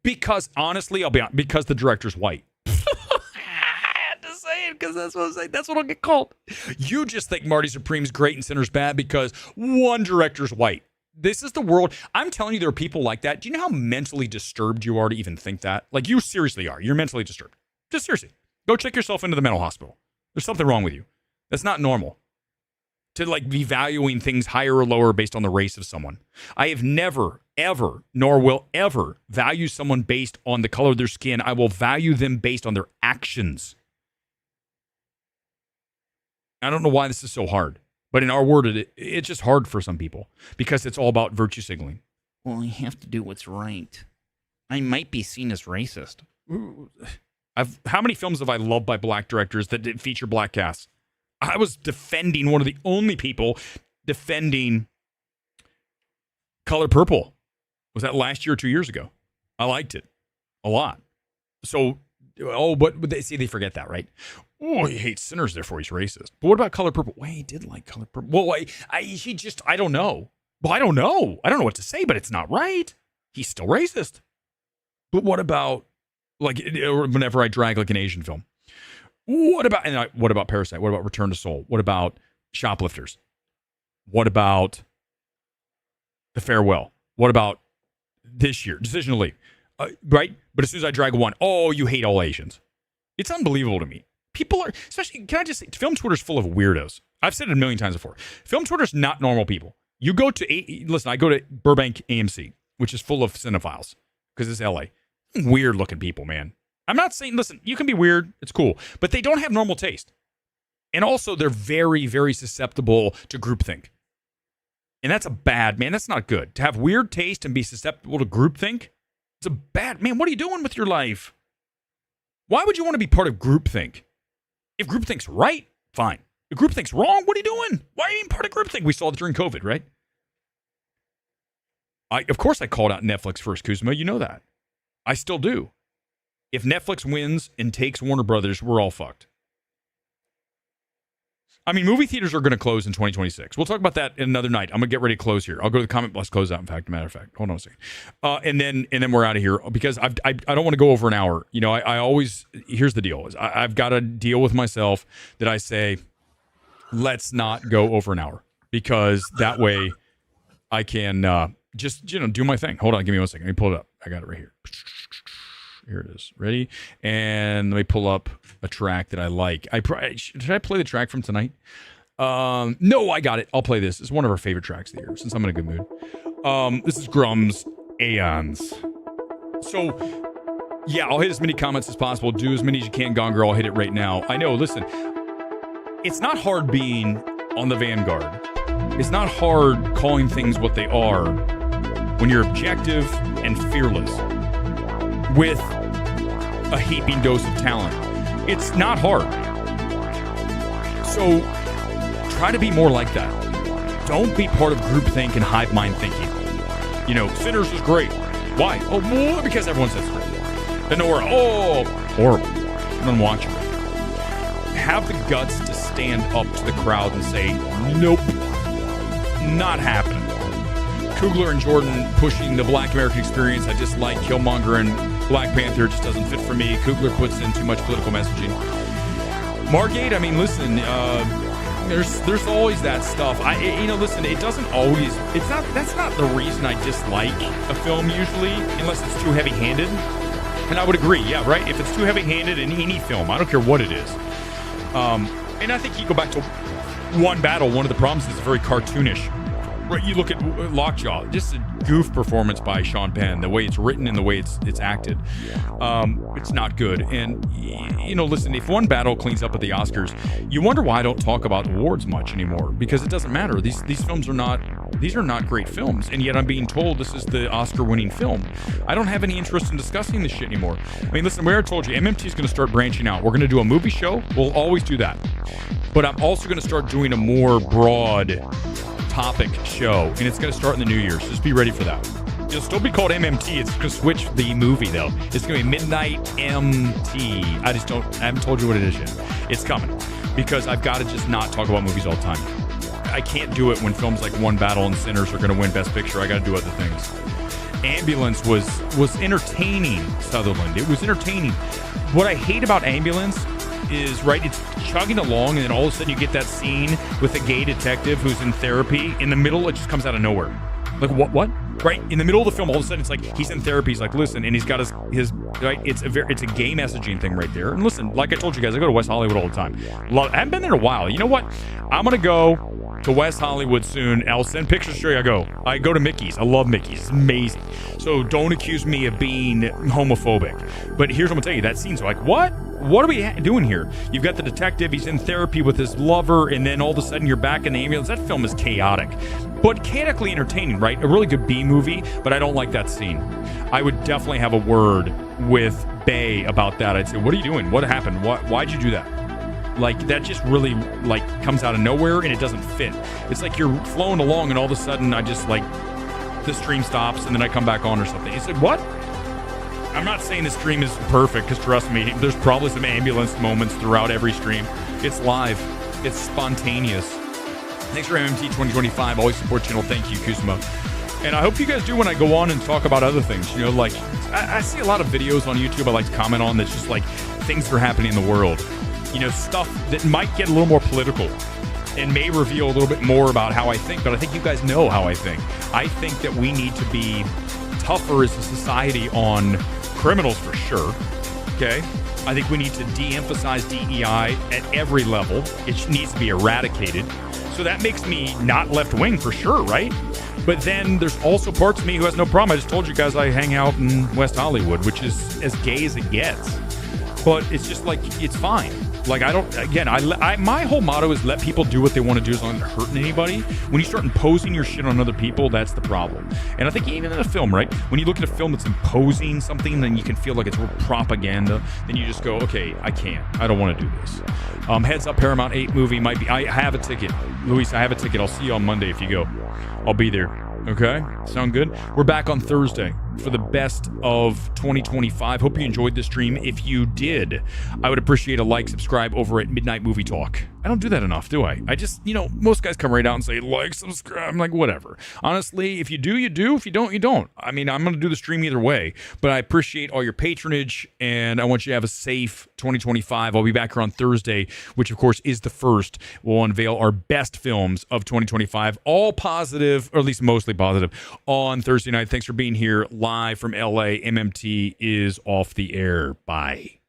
Because, honestly, I'll be honest, because the director's white. I had to say it because that's what I'm saying. That's what I'll get called. You just think Marty Supreme's great and Sinner's bad because one director's white. This is the world. I'm telling you, there are people like that. Do you know how mentally disturbed you are to even think that? Like, you seriously are. You're mentally disturbed. Just seriously. Go check yourself into the mental hospital. There's something wrong with you. That's not normal. To like be valuing things higher or lower based on the race of someone. I have never, ever, nor will ever value someone based on the color of their skin. I will value them based on their actions. I don't know why this is so hard, but in our world, it's just hard for some people because it's all about virtue signaling. Well, I have to do what's right. I might be seen as racist. How many films have I loved by black directors that didn't feature black casts? I was defending one of the only people defending Color Purple. Was that last year or 2 years ago? I liked it a lot. So, but they forget that, right? Oh, he hates Sinners, therefore he's racist. But what about Color Purple? Well, he did like Color Purple. Well, I don't know. Well, I don't know. I don't know what to say, but it's not right. He's still racist. But what about, like, whenever I drag like an Asian film? What about Parasite? What about Return to Seoul? What about Shoplifters? What about The Farewell? What about this year, Decision to Leave? Right? But as soon as I drag one, oh, you hate all Asians. It's unbelievable to me. People are, especially, can I just say, film Twitter's full of weirdos. I've said it a million times before. Film Twitter's not normal people. You go to, listen, I go to Burbank AMC, which is full of cinephiles because it's LA. Weird looking people, man. I'm not saying, listen, you can be weird. It's cool. But they don't have normal taste. And also, they're very, very susceptible to groupthink. And that's a bad, man, that's not good. To have weird taste and be susceptible to groupthink, it's a bad, man, what are you doing with your life? Why would you want to be part of groupthink? If groupthink's right, fine. If groupthink's wrong, what are you doing? Why are you even part of groupthink? We saw it during COVID, right? Of course I called out Netflix first, Kuzma. You know that. I still do. If Netflix wins and takes Warner Brothers, we're all fucked. I mean, movie theaters are going to close in 2026. We'll talk about that in another night. I'm going to get ready to close here. I'll go to the comment plus close out, in fact, matter of fact. Hold on a second. And then we're out of here because I don't want to go over an hour. You know, I always, here's the deal. I've got to deal with myself that I say, let's not go over an hour because that way I can just, you know, do my thing. Hold on. Give me 1 second. Let me pull it up. I got it right here. Here it is. Ready? And let me pull up a track that I like. Should I play the track from tonight? No, I got it. I'll play this. It's one of our favorite tracks of the year since I'm in a good mood. This is Grum's Aeons. So, yeah, I'll hit as many comments as possible. Do as many as you can, Gone Girl. I'll hit it right now. I know, listen, it's not hard being on the vanguard. It's not hard calling things what they are when you're objective and fearless with a heaping dose of talent. It's not hard. So try to be more like that. Don't be part of groupthink and hive mind thinking. You know, Sinners is great. Why? Oh, well, because everyone says it's great. Then we're, oh, horrible. And then watch it. Have the guts to stand up to the crowd and say, nope, not happening. Coogler and Jordan pushing the Black American experience. I just like Killmonger and Black Panther. Just doesn't fit for me. Coogler puts in too much political messaging. Margate, I mean, listen, there's always that stuff. Listen, it doesn't always, that's not the reason I dislike a film usually, unless it's too heavy-handed. And I would agree, yeah, right? If it's too heavy-handed in any film, I don't care what it is. And I think you go back to One Battle, one of the problems is very cartoonish. Right, you look at Lockjaw, just a goof performance by Sean Penn, the way it's written and the way it's acted. It's not good. And, listen, if One Battle cleans up at the Oscars, you wonder why I don't talk about awards much anymore, because it doesn't matter. These films are not great films, and yet I'm being told this is the Oscar-winning film. I don't have any interest in discussing this shit anymore. I mean, listen, we already told you, MMT is going to start branching out. We're going to do a movie show. We'll always do that. But I'm also going to start doing a more broad topic show, and it's going to start in the new year, so just be ready for that. It'll still be called MMT. It's going to switch the movie, though. It's going to be Midnight MT. I haven't told you what it is yet. It's coming, because I've got to just not talk about movies all the time. I can't do it when films like One Battle and Sinners are going to win Best Picture. I got to do other things. Ambulance was entertaining, Sutherland. It was entertaining. What I hate about Ambulance is, right, it's chugging along, and then all of a sudden you get that scene with a gay detective who's in therapy. In the middle, it just comes out of nowhere. Like, what? Right? In the middle of the film, all of a sudden, it's like he's in therapy. He's like, listen, and he's got his right? It's a gay messaging thing right there. And listen, like I told you guys, I go to West Hollywood all the time. I haven't been there in a while. You know what? I'm going to go to West Hollywood soon. I'll send pictures to you. I go to Mickey's. I love Mickey's. It's amazing. So don't accuse me of being homophobic. But here's what I'm going to tell you. That scene's like, what? What are we doing here? You've got the detective. He's in therapy with his lover, and then all of a sudden you're back in the ambulance. That film is chaotic, but chaotically entertaining, right? A really good B movie, but I don't like that scene. I would definitely have a word with Bay about that. I'd say, what are you doing? What happened? Why'd you do that? Like, that just really, like, comes out of nowhere, and it doesn't fit. It's like you're flowing along, and all of a sudden I just, like, the stream stops, and then I come back on or something. It's like, what? I'm not saying the stream is perfect, because trust me, there's probably some ambulance moments throughout every stream. It's live. It's spontaneous. Thanks for MMT 2025. Always support channel. Thank you, Kuzma. And I hope you guys do when I go on and talk about other things. You know, like, I see a lot of videos on YouTube I like to comment on that's just like things that are happening in the world. You know, stuff that might get a little more political and may reveal a little bit more about how I think, but I think you guys know how I think. I think that we need to be tougher as a society on criminals for sure, okay? I think we need to de-emphasize DEI at every level. It needs to be eradicated. So that makes me not left-wing for sure, right? But then there's also parts of me who has no problem. I just told you guys I hang out in West Hollywood, which is as gay as it gets. but it's just like, it's fine. Like, I don't, again, my whole motto is let people do what they want to do as long as they're hurting anybody. When you start imposing your shit on other people, that's the problem. And I think even in a film, right? When you look at a film that's imposing something, then you can feel like it's real propaganda. Then you just go, okay, I can't. I don't want to do this. Heads up, Paramount 8 movie might be, I have a ticket. Luis, I have a ticket. I'll see you on Monday if you go. I'll be there. Okay? Sound good? We're back on Thursday for the best of 2025. Hope you enjoyed this stream. If you did, I would appreciate a like, subscribe over at Midnight Movie Talk. I don't do that enough, do I? I just, most guys come right out and say, like, subscribe. I'm like, whatever. Honestly, if you do, you do. If you don't, you don't. I mean, I'm going to do the stream either way, but I appreciate all your patronage, and I want you to have a safe 2025. I'll be back here on Thursday, which, of course, is the first. We'll unveil our best films of 2025, all positive, or at least mostly positive, on Thursday night. Thanks for being here live from LA. MMT is off the air. Bye.